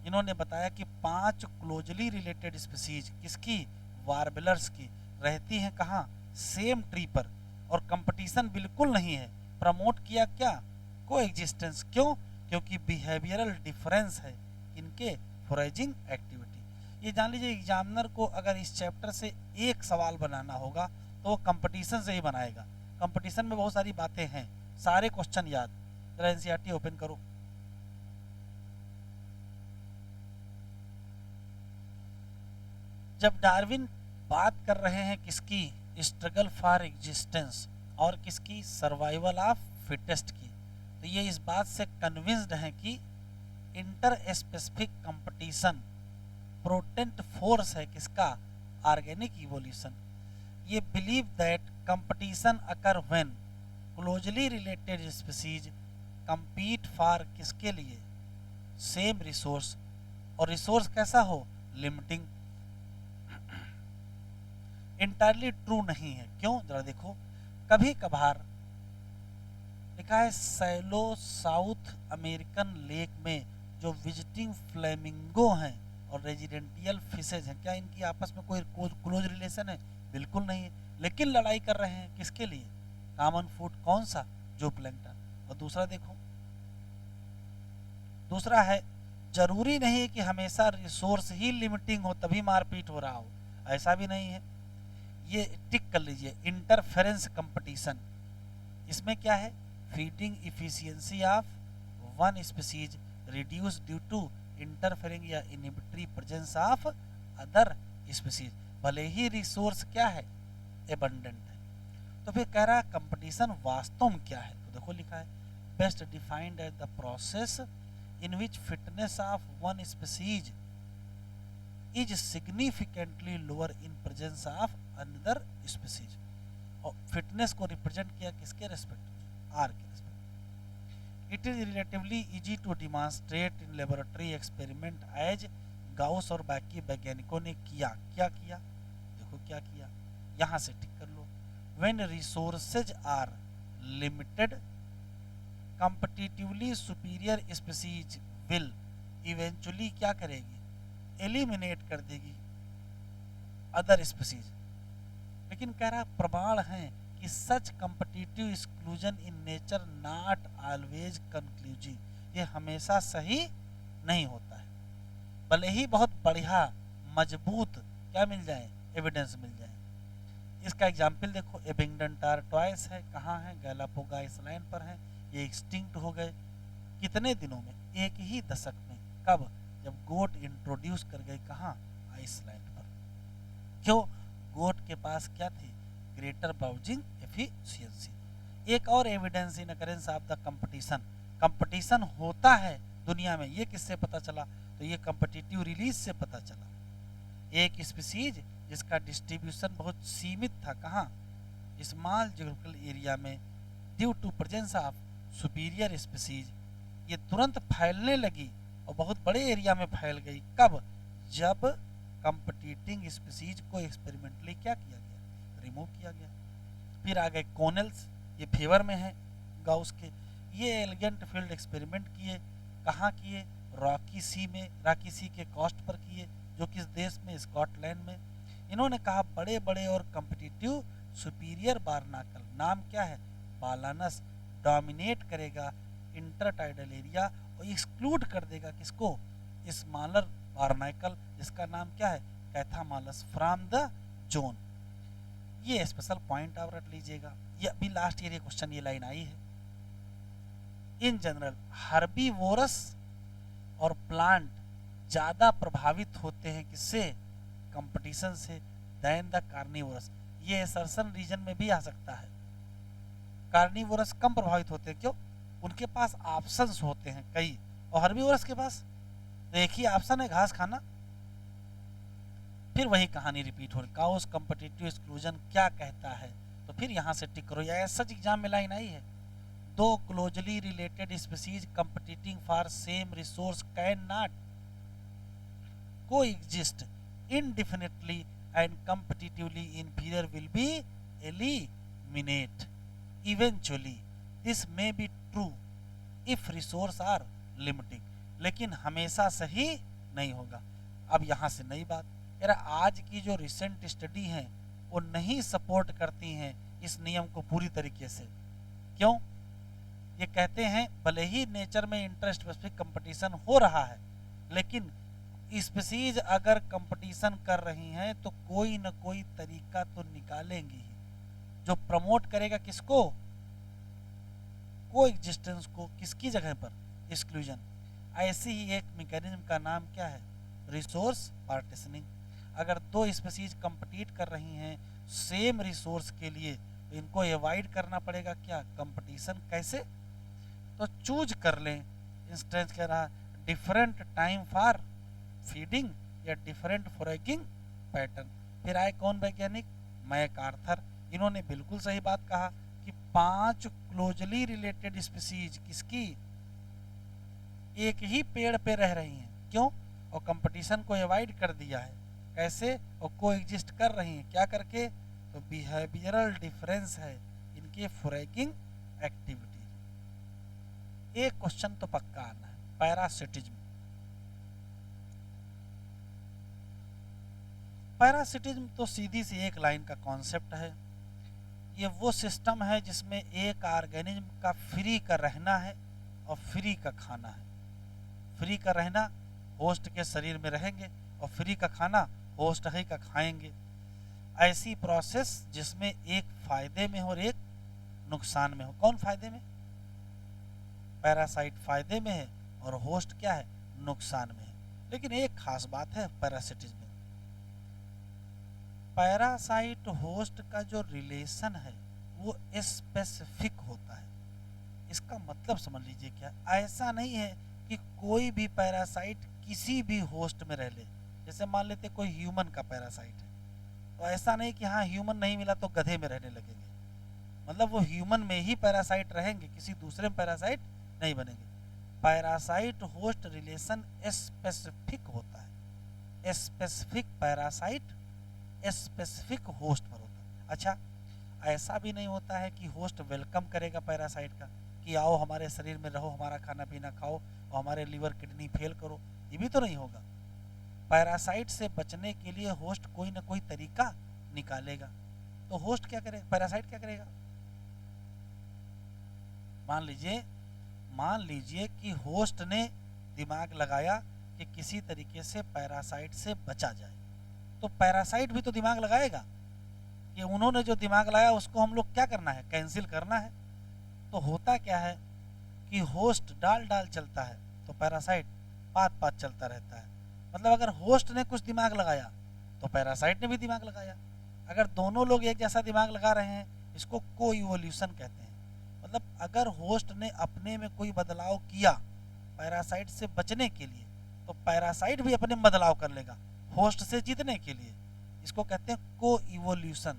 इन्होंने बताया कि 5 क्लोजली रिलेटेड स्पीसीज किसकी, वार्बलर्स की, रहती हैं कहाँ, सेम ट्री पर, और कंपटीशन बिल्कुल नहीं है। प्रमोट किया क्या, को एग्जिस्टेंस, क्यों, क्योंकि बिहेवियरल डिफरेंस है इनके फोरेजिंग एक्टिविटी। ये जान लीजिए एग्जामिनर को अगर इस चैप्टर से एक सवाल बनाना होगा तो वो कंपटीशन से ही बनाएगा। कंपटीशन में बहुत सारी बातें हैं, सारे क्वेश्चन याद, जरा एनसीईआरटी ओपन करो। जब डार्विन बात कर रहे हैं किसकी, स्ट्रगल फॉर एग्जिस्टेंस और किसकी, सर्वाइवल ऑफ फिटेस्ट की, तो ये इस बात से कन्विंस्ड हैं कि इंटर स्पेसिफिक कंपटीशन प्रोटेंट फोर्स है किसका, ऑर्गेनिक इवोल्यूशन। ये believe that competition occur when closely related species compete for किसके लिए, सेम रिसोर्स, और रिसोर्स कैसा हो, लिमिटिंग। इंटायरली ट्रू नहीं है, क्यों, जरा देखो। कभी कभार लिखा है सैलो साउथ अमेरिकन लेक में जो विजिटिंग फ्लेमिंगो हैं और रेजिडेंटियल फिशेज हैं, क्या इनकी आपस में कोई क्लोज रिलेशन है, बिल्कुल नहीं है, लेकिन लड़ाई कर रहे हैं किसके लिए, कॉमन फूड कौन सा, जो प्लैंकटन। और दूसरा देखो, दूसरा है जरूरी नहीं कि हमेशा रिसोर्स ही लिमिटिंग हो तभी मारपीट हो रहा हो, ऐसा भी नहीं है। ये टिक कर लीजिए, इंटरफेरेंस कंपटीशन, इसमें क्या है, feeding efficiency of one species reduce due to interfering या inhibitory presence of other species, भले ही रिसोर्स क्या है, एबंडेंट है। तो फिर कह रहा है कंपटीशन वास्तव में क्या है, तो देखो लिखा है best defined as the process in which fitness of one species is significantly lower in presence of another species। और फिटनेस को रिप्रेजेंट किया किसके रेस्पेक्ट, आर के रेस्पेक्ट। It is relatively easy to demonstrate in laboratory experiment as Gause और बाकी वैज्ञानिकों ने किया, क्या किया, देखो क्या किया, यहां से टिक कर लो। When resources are limited competitively superior species will eventually क्या करेगी, एलिमिनेट कर देगी अदर स्पीसीज। लेकिन कह रहा प्रमाण है कि सच competitive exclusion in nature not always conclusive, ये हमेशा सही नहीं होता है, भले ही बहुत बढ़िया मजबूत क्या मिल जाए, एविडेंस मिल जाए। इसका एग्जाम्पल देखो, एबिंगडन टारटॉयस है, कहाँ है, गैलापागोस आइलैंड पर है, ये एक्सटिंक्ट हो गए कितने दिनों में, एक ही दशक में, कब, जब गोट इंट्रोड्यूस कर गए कहाँ, आइसलैंड पर। क्यों, गोट के पास क्या थी, ग्रेटर ब्राउजिंग एफिशिएंसी। एक और evidence in occurrence of the competition, competition होता है दुनिया में, ये किससे पता चला, तो ये कंपटीटिव रिलीज से पता चला। एक स्पीसीज जिसका डिस्ट्रीब्यूशन बहुत सीमित था, कहाँ, स्मॉल जियोग्राफिकल एरिया में, due to presence of superior species, ये तुरंत फैलने लगी और बहुत बड़े एरिया में फैल गई, कब, जब कंपटीटिंग स्पीसीज को एक्सपेरिमेंटली क्या किया गया, रिमूव किया गया। फिर आ गए कोनेल्स, ये फेवर में है गाउस के, ये एलिगेंट फील्ड एक्सपेरिमेंट किए, कहाँ किए, रॉकी सी में, रॉकी सी के कोस्ट पर किए, जो किस देश में, स्कॉटलैंड में। इन्होंने कहा बड़े बड़े और कम्पिटिटिव सुपीरियर बारनाकल, नाम क्या है, बालानस, डोमिनेट करेगा इंटरटाइडल एरिया और एक्सक्लूड कर देगा किसको, स्मॉलर बारनाकल, जिसका नाम क्या है, कैथामालस, फ्रॉम द जोन। ये स्पेशल पॉइंट आप रख लीजिएगा, ये अभी लास्ट ईयर क्वेश्चन ये लाइन आई है। इन जनरल हर्बीवोरस और प्लांट ज्यादा प्रभावित होते हैं किससे, कंपटीशन से, देन द कार्निवोरस। ये असर्शन रीजन में भी आ सकता है, कार्निवोरस कम प्रभावित होते हैं, क्यों, उनके पास ऑप्शंस होते हैं कई, और हर्बीवोरस के पास तो एक ही ऑप्शन है, घास खाना। फिर वही कहानी रिपीट हो रही, काउस कॉम्पिटिटिव एक्सक्लूजन क्या कहता है, तो फिर यहाँ से टिक करो, या सच एग्जाम में लाइन आई है, दो closely related species competing for same resource can not coexist indefinitely and competitively inferior will be eliminate eventually. This may be true if resource are limiting, लेकिन हमेशा सही नहीं होगा। अब यहाँ से नई बात, यार आज की जो रिसेंट स्टडी हैं वो नहीं सपोर्ट करती हैं इस नियम को पूरी तरीके से। क्यों, ये कहते हैं भले ही नेचर में इंटर स्पेसिफिक कंपटीशन हो रहा है, लेकिन स्पीसीज अगर कंपटीशन कर रही हैं तो कोई न कोई तरीका तो निकालेंगी ही जो प्रमोट करेगा किसको, को एग्जिस्टेंस को, किसकी जगह पर, एक्सक्लूजन। ऐसी ही एक मैकेनिज्म का नाम क्या है, रिसोर्स पार्टीशनिंग। अगर दो स्पीसीज कंपीट कर रही हैं सेम रिसोर्स के लिए तो इनको अवॉइड करना पड़ेगा क्या, कंपटीशन। कैसे, तो चूज कर लें। इंस्टेंस कह रहा डिफरेंट टाइम फॉर फीडिंग या डिफरेंट फॉरेगिंग पैटर्न। फिर आए कौन वैज्ञानिक? मैकआर्थर। इन्होंने बिल्कुल सही बात कहा कि 5 क्लोजली रिलेटेड स्पीसीज किसकी एक ही पेड़ पे रह रही हैं। क्यों? और कंपटीशन को अवॉइड कर दिया है। कैसे? और को एग्जिस्ट कर रही हैं क्या करके? तो बिहेवियरल डिफरेंस है इनके फॉरेगिंग एक्टिविटी। एक क्वेश्चन तो पक्का आना है, पैरासिटिज्म। पैरासिटिज्म तो सीधी सी एक लाइन का कॉन्सेप्ट है। ये वो सिस्टम है जिसमें एक ऑर्गेनिज्म का फ्री का रहना है और फ्री का खाना है। फ्री का रहना, होस्ट के शरीर में रहेंगे, और फ्री का खाना, होस्ट ही का खाएंगे। ऐसी प्रोसेस जिसमें एक फायदे में हो और एक नुकसान में हो। कौन फायदे में? पैरासाइट फायदे में है और होस्ट क्या है? नुकसान में है। लेकिन एक खास बात है पैरासिटिज्म में, पैरासाइट होस्ट का जो रिलेशन है वो स्पेसिफिक होता है। इसका मतलब समझ लीजिए क्या, ऐसा नहीं है कि कोई भी पैरासाइट किसी भी होस्ट में रह ले। जैसे मान लेते कोई ह्यूमन का पैरासाइट है, तो ऐसा नहीं कि हाँ ह्यूमन नहीं मिला तो गधे में रहने लगेंगे। मतलब वो ह्यूमन में ही पैरासाइट रहेंगे, किसी दूसरे में पैरासाइट नहीं बनेंगे। पैरासाइट होस्ट रिलेशन स्पेसिफिक होता है। स्पेसिफिक पैरासाइट स्पेसिफिक होस्ट पर होता है। अच्छा, ऐसा भी नहीं होता है कि होस्ट वेलकम करेगा पैरासाइट का कि आओ हमारे शरीर में रहो, हमारा खाना पीना खाओ और हमारे लीवर किडनी फेल करो। ये भी तो नहीं होगा। पैरासाइट से बचने के लिए होस्ट कोई ना कोई तरीका निकालेगा। तो होस्ट क्या करेगा? पैरासाइट क्या करेगा? मान लीजिए कि होस्ट ने दिमाग लगाया कि किसी तरीके से पैरासाइट से बचा जाए, तो पैरासाइट भी तो दिमाग लगाएगा कि उन्होंने जो दिमाग लगाया उसको हम लोग क्या करना है? कैंसिल करना है। तो होता क्या है कि होस्ट डाल डाल चलता है तो पैरासाइट पात पात चलता रहता है। मतलब अगर होस्ट ने कुछ दिमाग लगाया तो पैरासाइट ने भी दिमाग लगाया। अगर दोनों लोग एक जैसा दिमाग लगा रहे हैं, इसको को इवोल्यूशन कहते हैं। मतलब अगर होस्ट ने अपने में कोई बदलाव किया पैरासाइट से बचने के लिए, तो पैरासाइट भी अपने में बदलाव कर लेगा होस्ट से जीतने के लिए। इसको कहते हैं को इवोल्यूशन।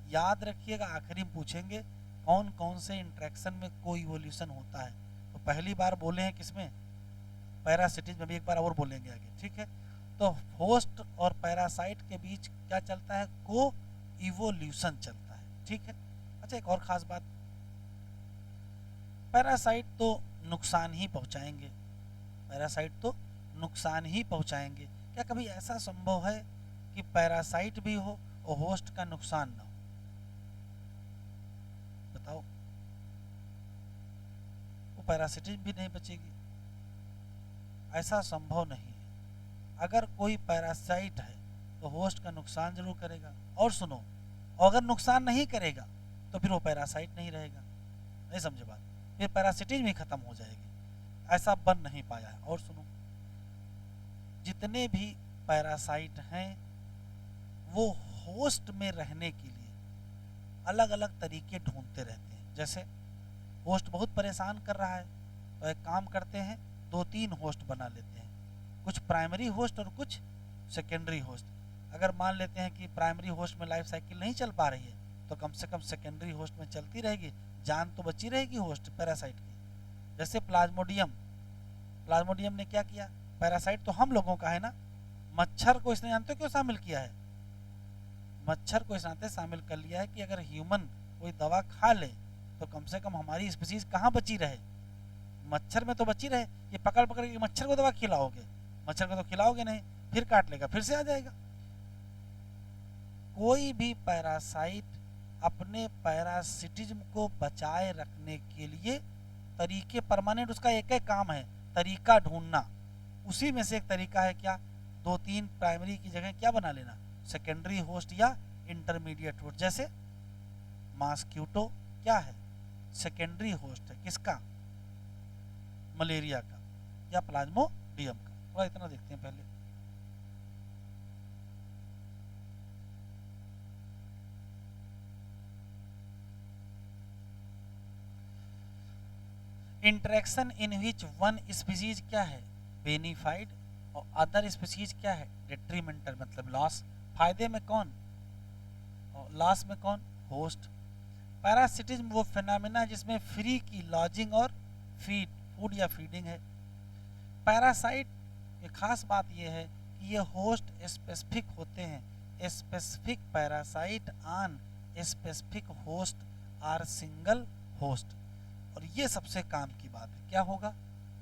याद रखिएगा, आखिरी में पूछेंगे कौन कौन से इंटरेक्शन में को इवोल्यूशन होता है। तो पहली बार बोले हैं किसमें? पैरासिटिज्म में। भी एक बार और बोलेंगे आगे, ठीक है। तो होस्ट और पैरासाइट के बीच क्या चलता है? को इवोल्यूशन चलता है, ठीक है। अच्छा, एक और खास बात, पैरासाइट तो नुकसान ही पहुंचाएंगे। पैरासाइट तो नुकसान ही पहुंचाएंगे। क्या कभी ऐसा संभव है कि पैरासाइट भी हो और होस्ट का नुकसान ना हो? बताओ। वो पैरासिटिज्म भी नहीं बचेगी, ऐसा संभव नहीं है। अगर कोई पैरासाइट है तो होस्ट का नुकसान जरूर करेगा। और सुनो, अगर नुकसान नहीं करेगा तो फिर वो पैरासाइट नहीं रहेगा। नहीं समझे बात? फिर पैरासिटिज्म ही खत्म हो जाएगी। ऐसा बन नहीं पाया है। और सुनो, जितने भी पैरासाइट हैं वो होस्ट में रहने के लिए अलग अलग तरीके ढूंढते रहते हैं। जैसे होस्ट बहुत परेशान कर रहा है तो एक काम करते हैं, 2-3 होस्ट बना लेते हैं, कुछ प्राइमरी होस्ट और कुछ सेकेंडरी होस्ट। अगर मान लेते हैं कि प्राइमरी होस्ट में लाइफ साइकिल नहीं चल पा रही है तो कम से कम सेकेंडरी होस्ट में चलती रहेगी, जान तो बची रहेगी होस्ट पैरासाइट की। जैसे प्लाज्मोडियम, प्लाज्मोडियम ने क्या किया? पैरासाइट तो हम लोगों का है ना, मच्छर को इसने जानते हो क्यों शामिल किया है? मच्छर को इस नाते शामिल कर लिया है कि अगर ह्यूमन कोई दवा खा ले तो कम से कम हमारी स्पीसीज कहाँ बची रहे? मच्छर में तो बची रहे। ये पकड़ पकड़ के मच्छर को दवा खिलाओगे, मच्छर को तो खिलाओगे नहीं, फिर काट लेगा, फिर से आ जाएगा। कोई भी पैरासाइट अपने पैरासिटिज्म को बचाए रखने के लिए तरीके, परमानेंट उसका एक एक काम है, तरीका ढूंढना। उसी में से एक तरीका है क्या? 2-3 प्राइमरी की जगह क्या बना लेना? सेकेंडरी होस्ट या इंटरमीडिएट होस्ट। जैसे मॉस्क्यूटो क्या है? सेकेंडरी होस्ट है किसका? मलेरिया का या प्लाज्मोडियम का। थोड़ा इतना देखते हैं पहले। Interaction in which one species क्या है, बेनिफाइड, और अदर स्पीसीज क्या है, डेट्रीमेंटल, मतलब लॉस। फायदे में कौन और लॉस में कौन, होस्ट। पैरासिटिज्म वो फिनोमेना जिसमें फ्री की लॉजिंग और फूड या फीडिंग है। पैरासाइट की खास बात यह है कि ये होस्ट स्पेसिफिक होते हैं। Specific parasite on specific host or single host. और ये सबसे काम की बात है, क्या होगा,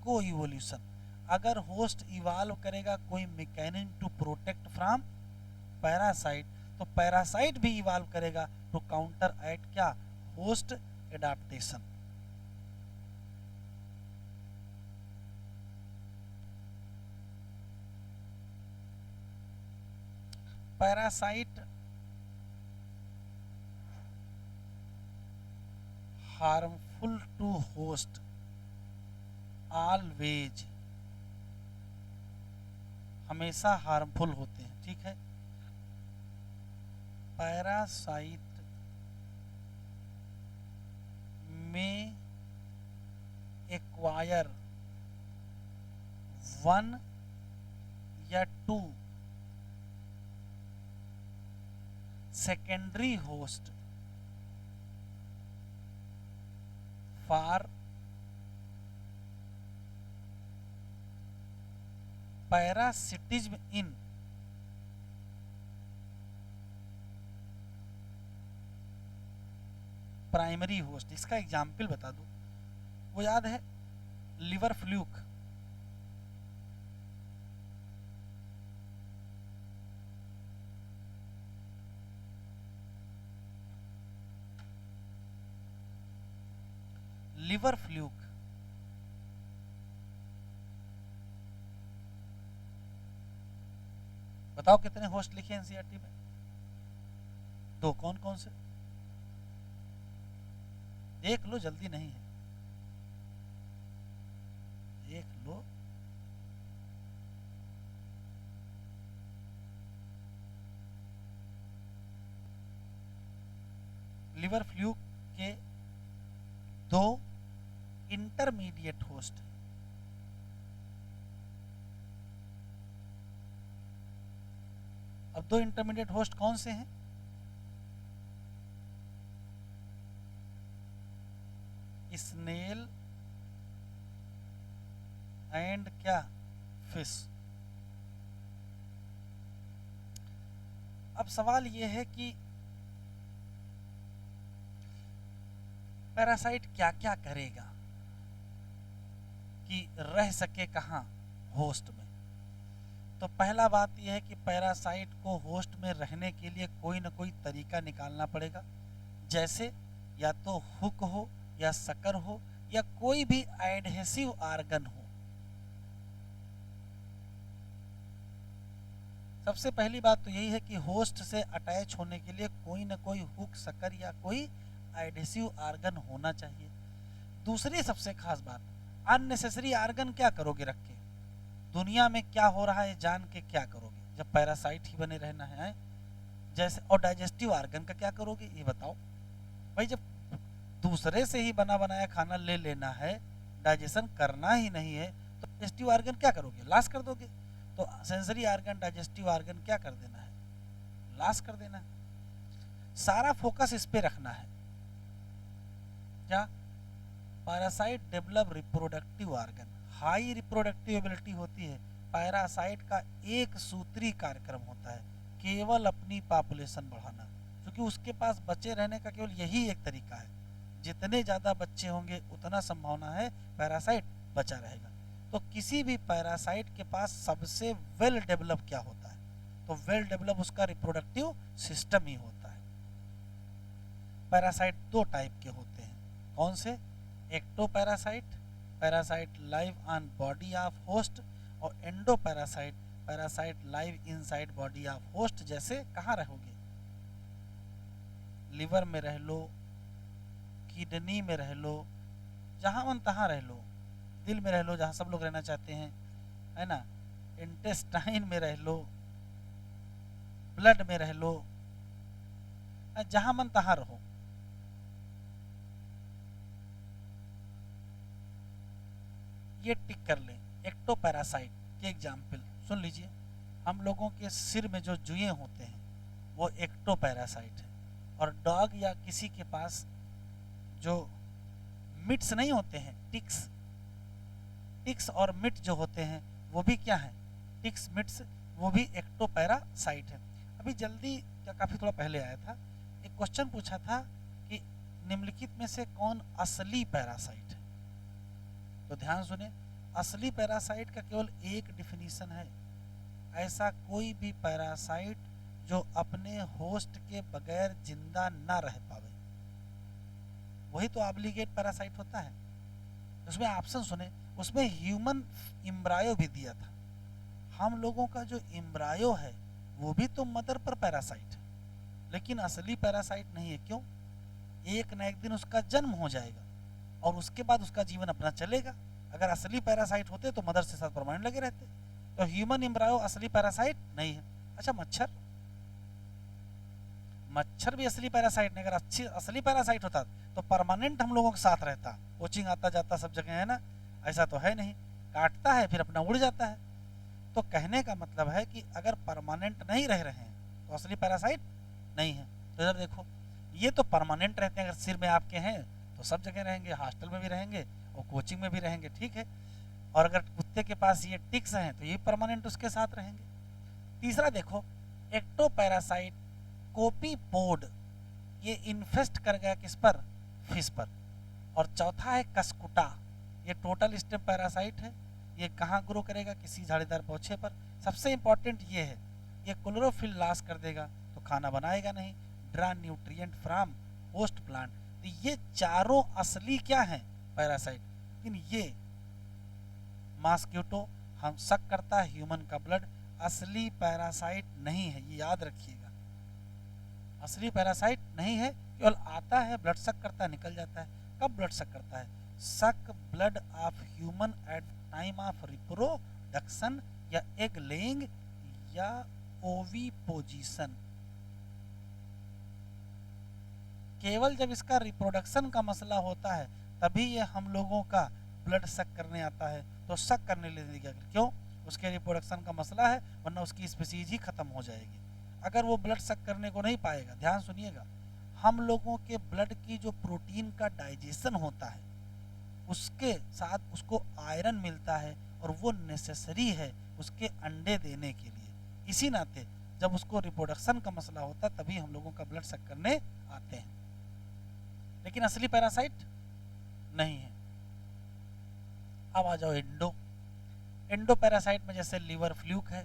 को इवोल्यूशन। अगर होस्ट इवॉल्व करेगा कोई mechanism to protect from parasite, तो पैरासाइट भी इवॉल्व करेगा टू काउंटर एक्ट क्या, host adaptation. Parasite harmful to host always, हमेशा हार्मफुल होते हैं, ठीक है। पैरासाइट में एक्वायर वन या two secondary host for parasitism in primary host. इसका एग्जाम्पल बता दूं, वो याद है लिवर फ्लूक, लिवर फ्लूक बताओ कितने होस्ट लिखे एनसीईआरटी में, दो, कौन कौन से, देख लो, जल्दी नहीं है, देख लो। लिवर फ्लूक के दो इंटरमीडिएट होस्ट, अब दो इंटरमीडिएट होस्ट कौन से हैं, स्नेल एंड क्या, फिश। अब सवाल यह है कि पैरासाइट क्या क्या करेगा कि रह सके कहाँ, होस्ट में। तो पहला बात यह है कि पैरासाइट को होस्ट में रहने के लिए कोई ना कोई तरीका निकालना पड़ेगा, जैसे या तो हुक हो या सकर हो या कोई भी एडहेसिव आर्गन हो। सबसे पहली बात तो यही है कि होस्ट से अटैच होने के लिए कोई ना कोई हुक, सकर या कोई एडहेसिव आर्गन होना चाहिए। दूसरी सबसे खास बात, अननेसेसरी आर्गन क्या करोगे रख के, दुनिया में क्या हो रहा है जान के क्या करोगे जब पैरासाइट ही बने रहना है, जैसे। और डाइजेस्टिव आर्गन का क्या करोगे ये बताओ भाई, जब दूसरे से ही बना बनाया खाना ले लेना है, डाइजेशन करना ही नहीं है, तो डाइजेस्टिव आर्गन क्या करोगे, लॉस कर दोगे। तो सेंसरी आर्गन, डाइजेस्टिव आर्गन क्या कर देना है, लॉस कर देना है। सारा फोकस इस पे रखना है, क्या, parasite develop reproductive organ, high reproductive ability होती है। पैरासाइट का एक सूत्री कार्यक्रम होता है, केवल अपनी पॉपुलेशन बढ़ाना, क्योंकि उसके पास बचे रहने का केवल यही एक तरीका है, जितने ज्यादा बच्चे होंगे उतना संभावना है पैरासाइट बचा रहेगा। तो किसी भी पैरासाइट के पास सबसे वेल डेवलप क्या होता है, तो वेल डेवलप उसका रिप्रोडक्टिव सिस्टम ही होता है। पैरासाइट दो टाइप के होते हैं, कौन से, ectoparasite, parasite live on body of host, और endoparasite, parasite live inside body of host. जैसे कहाँ रहोगे, लिवर में रह लो, किडनी में रह लो, जहां मन तहां रह लो, दिल में रह लो जहां सब लोग रहना चाहते हैं, है ना, इंटेस्टाइन में रह लो, ब्लड में रह लो, जहां मन तहां रहो। ये टिक कर लें, एक्टोपैरासाइट के एग्जाम्पल सुन लीजिए। हम लोगों के सिर में जो जुएं होते हैं वो एक्टोपैरासाइट है, और डॉग या किसी के पास जो मिट्स नहीं होते हैं, टिक्स, टिक्स और मिट जो होते हैं वो भी क्या है, टिक्स मिट्स, वो भी एक्टोपैरासाइट है। अभी जल्दी क्या काफ़ी थोड़ा पहले आया था, एक क्वेश्चन पूछा था कि निम्नलिखित में से कौन असली पैरासाइट है। तो ध्यान सुने, असली पैरासाइट का केवल एक डिफिनीशन है, ऐसा कोई भी पैरासाइट जो अपने होस्ट के बगैर जिंदा ना रह पावे, वही तो ऑब्लिगेट पैरासाइट होता है। उसमें ऑप्शन सुने, उसमें ह्यूमन एम्ब्रायो भी दिया था। हम लोगों का जो एम्ब्रायो है वो भी तो मदर पर पैरासाइट है, लेकिन असली पैरासाइट नहीं है। क्यों? एक न एक दिन उसका जन्म हो जाएगा और उसके बाद उसका जीवन अपना चलेगा। अगर असली पैरासाइट होते तो मदर से साथ परमानेंट लगे रहते। तो ह्यूमन एम्ब्रायो असली पैरासाइट नहीं है। अच्छा, मच्छर, मच्छर भी असली पैरासाइट नहीं। अगर अच्छी असली पैरासाइट होता तो परमानेंट हम लोगों के साथ रहता, कोचिंग आता जाता सब जगह, है ना। ऐसा तो है नहीं, काटता है फिर अपना उड़ जाता है। तो कहने का मतलब है कि अगर परमानेंट नहीं रह रहे हैं तो असली पैरासाइट नहीं है। तो इधर देखो, ये तो परमानेंट रहते हैं। अगर सिर में आपके हैं तो सब जगह रहेंगे, हॉस्टल में भी रहेंगे और कोचिंग में भी रहेंगे, ठीक है। और अगर कुत्ते के पास ये टिक्स हैं तो ये परमानेंट उसके साथ रहेंगे। तीसरा देखो, एक्टोपैरासाइट कोपीपोड, ये इन्फेस्ट कर गया किस पर, फिश पर। और चौथा है कस्कुटा, ये टोटल स्टेम पैरासाइट है। ये कहाँ ग्रो करेगा, किसी झाड़ीदार पौधे पर। सबसे इंपॉर्टेंट ये है, ये क्लोरोफिल लॉस कर देगा तो खाना बनाएगा नहीं, draw nutrient from host plant. तो ये चारों असली क्या हैं, पैरासाइट। लेकिन ये मॉस्किटो हम शक करता है ह्यूमन का ब्लड, असली पैरासाइट नहीं है, ये याद रखिएगा। असली पैरासाइट नहीं है, केवल आता है, ब्लड सक करता है, निकल जाता है। कब ब्लड सक करता है? सक blood of human at time of reproduction या एग लेइंग या ओविपोजिशन। केवल जब इसका रिप्रोडक्शन का मसला होता है तभी ये हम लोगों का ब्लड सक करने आता है। तो सक करने ले देगा, क्यों? उसके रिप्रोडक्शन का मसला है, वरना उसकी स्पीसीज ही खत्म हो जाएगी अगर वो ब्लड सक करने को नहीं पाएगा। ध्यान सुनिएगा, हम लोगों के ब्लड की जो प्रोटीन का डाइजेशन होता है उसके साथ उसको आयरन मिलता है और वो नेसेसरी है उसके अंडे देने के लिए। इसी नाते जब उसको रिप्रोडक्शन का मसला होता है तभी हम लोगों का ब्लड सक करने आते हैं, लेकिन असली पैरासाइट नहीं है। अब आ जाओ एंडो। एंडो पैरासाइट में जैसे लिवर फ्लूक है,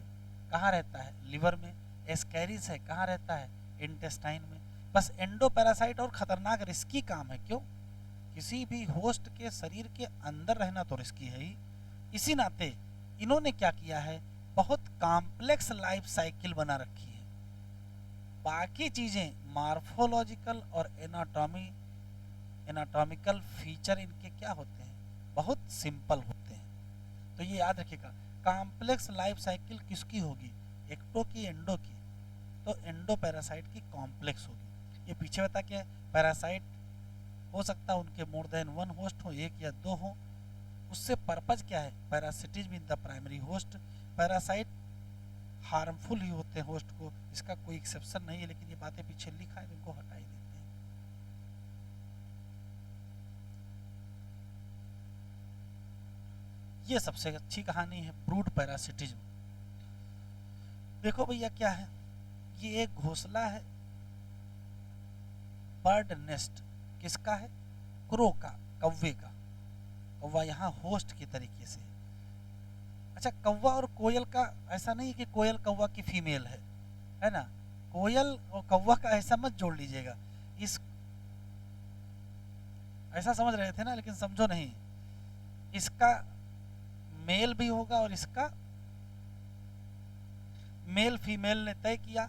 कहाँ रहता है? लिवर में। एस्कैरिस है, कहाँ रहता है? इंटेस्टाइन में। बस एंडो पैरासाइट और खतरनाक रिस्की काम है। क्यों? किसी भी होस्ट के शरीर के अंदर रहना तो रिस्की है ही। इसी नाते इन्होंने क्या किया है, बहुत कॉम्प्लेक्स लाइफ साइकिल बना रखी है। बाकी चीजें मार्फोलॉजिकल और एनाटॉमिकल फीचर इनके क्या होते हैं, बहुत सिंपल होते हैं। तो ये याद रखिएगा, कॉम्प्लेक्स लाइफ साइकिल किसकी होगी, एक्टो की, एंडो की। तो एंडो पैरासाइट की कॉम्प्लेक्स होगी। ये पीछे बता के पैरासाइट हो सकता है उनके मोर देन वन होस्ट हो, एक या दो हो। उससे पर्पज क्या है, parasitism in the primary host. Parasite harmful ही होते हैं होस्ट को, इसका कोई एक्सेप्शन नहीं है, लेकिन ये बातें पीछे लिखा है, इनको हटा ही देते हैं। ये सबसे अच्छी कहानी है, ब्रूड पैरासिटिज्म। देखो भैया क्या है, ये एक घोंसला है, बर्ड नेस्ट। किसका है? क्रो का, कौवे का। कौवा यहाँ होस्ट की तरीके से। अच्छा, कौवा और कोयल का ऐसा नहीं कि कोयल कौवा की फीमेल है ना। कोयल और कौवा का ऐसा मत जोड़ लीजिएगा, इस ऐसा समझ रहे थे ना, लेकिन समझो नहीं। इसका मेल भी होगा और इसका मेल फीमेल ने तय किया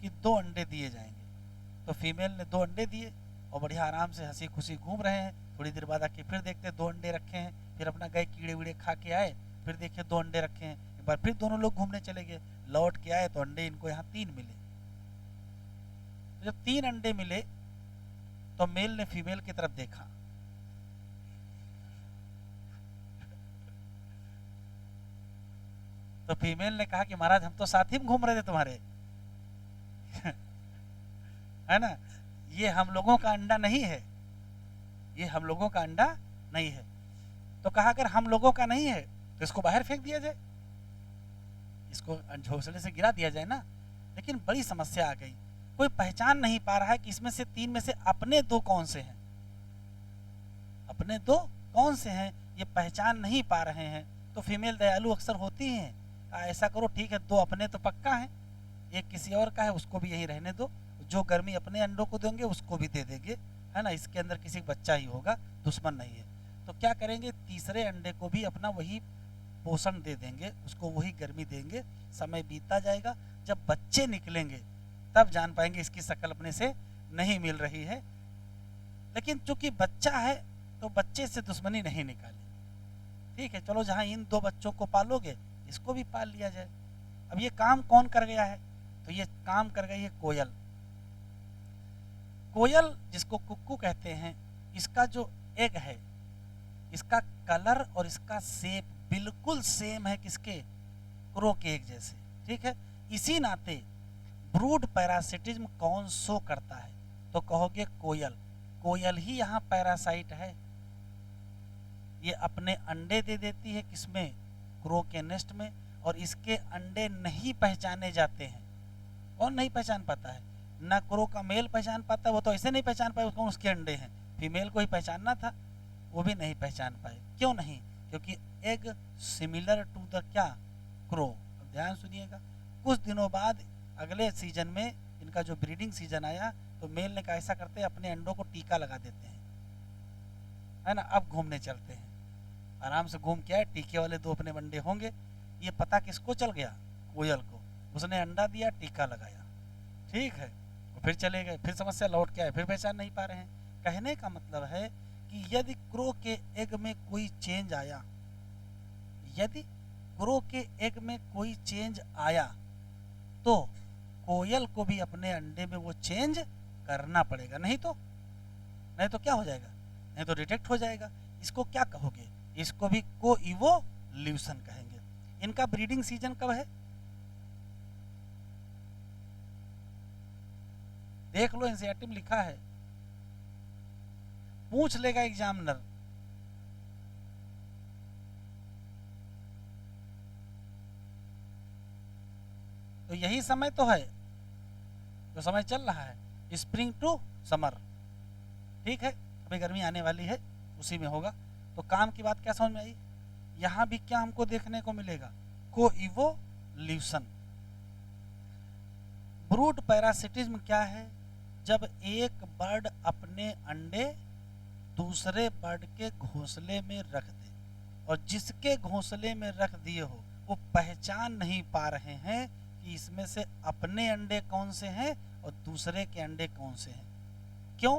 कि 2 अंडे दिए जाएंगे। तो फीमेल ने 2 अंडे दिए और बढ़िया आराम से हंसी खुशी घूम रहे हैं। थोड़ी देर बाद आके फिर देखते 2 अंडे रखे हैं, फिर अपना गए कीड़े वीड़े खा के आए, फिर देखे 2 अंडे रखे हैं। एक बार फिर दोनों लोग घूमने चले गए, लौट के आए तो अंडे इनको यहाँ 3 मिले। तो जब 3 अंडे मिले तो मेल ने फीमेल की तरफ देखा तो फीमेल ने कहा कि महाराज हम तो साथ ही में घूम रहे थे तुम्हारे है ना, ये हम लोगों का अंडा नहीं है, ये हम लोगों का अंडा नहीं है। तो कहा अगर हम लोगों का नहीं है तो इसको बाहर फेंक दिया जाए, इसको घोंसले से गिरा दिया जाए ना। लेकिन बड़ी समस्या आ गई, कोई पहचान नहीं पा रहा है कि इसमें से तीन में से अपने दो कौन से हैं, अपने दो कौन से हैं ये पहचान नहीं पा रहे हैं। तो फीमेल दयालु अक्सर होती हैं, ऐसा करो ठीक है दो अपने तो पक्का है, एक किसी और का है उसको भी यही रहने दो, जो गर्मी अपने अंडों को देंगे उसको भी दे देंगे, है ना, इसके अंदर किसी बच्चा ही होगा, दुश्मन नहीं है। तो क्या करेंगे, तीसरे अंडे को भी अपना वही पोषण दे देंगे, उसको वही गर्मी देंगे। समय बीतता जाएगा, जब बच्चे निकलेंगे तब जान पाएंगे इसकी शक्ल अपने से नहीं मिल रही है। लेकिन चूंकि बच्चा है तो बच्चे से दुश्मनी नहीं निकाली, ठीक है चलो जहां इन दो बच्चों को पालोगे इसको भी पाल लिया जाए। अब ये काम कौन कर गया है, तो ये काम कर गई है कोयल। कोयल जिसको कुक्कू कहते हैं, इसका जो एग है, इसका कलर और इसका शेप बिल्कुल सेम है किसके, क्रो के एग जैसे, ठीक है। इसी नाते ब्रूड पैरासिटिज्म कौन शो करता है, तो कहोगे कोयल, कोयल ही यहाँ पैरासाइट है। ये अपने अंडे दे देती है किसमें, क्रो के नेस्ट में, और इसके अंडे नहीं पहचाने जाते हैं। कौन नहीं पहचान पाता है, ना क्रो का मेल पहचान पाता है, वो तो ऐसे नहीं पहचान पाए कौन उसके अंडे हैं, फीमेल को ही पहचानना था, वो भी नहीं पहचान पाए। क्यों नहीं, क्योंकि एग सिमिलर टू द क्या, क्रो। अब ध्यान सुनिएगा, कुछ दिनों बाद अगले सीजन में इनका जो ब्रीडिंग सीजन आया तो मेल ने कहा ऐसा करते हैं अपने अंडों को टीका लगा देते हैं, है ना, अब घूमने चलते हैं। आराम से घूम के आए, टीके वाले दो अपने अंडे होंगे। ये पता किसको चल गया, कोयल को, उसने अंडा दिया टीका लगाया, ठीक है, और फिर चले गए, फिर समस्या लौट के आए, फिर पहचान नहीं पा रहे हैं। कहने का मतलब है कि यदि क्रो के एग में कोई चेंज आया, यदि क्रो के एग में कोई चेंज आया तो कोयल को भी अपने अंडे में वो चेंज करना पड़ेगा, नहीं तो क्या हो जाएगा, नहीं तो डिटेक्ट हो जाएगा। इसको क्या कहोगे, इसको भी कोइवोल्यूशन कहेंगे। इनका ब्रीडिंग सीजन कब है, देख लो, एनसीईआरटी में लिखा है, पूछ लेगा एग्जामिनर। तो यही समय तो है, जो समय चल रहा है, स्प्रिंग टू समर, ठीक है, अभी गर्मी आने वाली है, उसी में होगा। तो काम की बात क्या समझ में आई, यहां भी क्या हमको देखने को मिलेगा, कोइवोल्यूशन। ब्रूड पैरासिटिज्म क्या है, जब एक बर्ड अपने अंडे दूसरे बर्ड के घोंसले में रख दे, और जिसके घोंसले में रख दिए हो वो पहचान नहीं पा रहे हैं कि इसमें से अपने अंडे कौन से हैं और दूसरे के अंडे कौन से हैं। क्यों,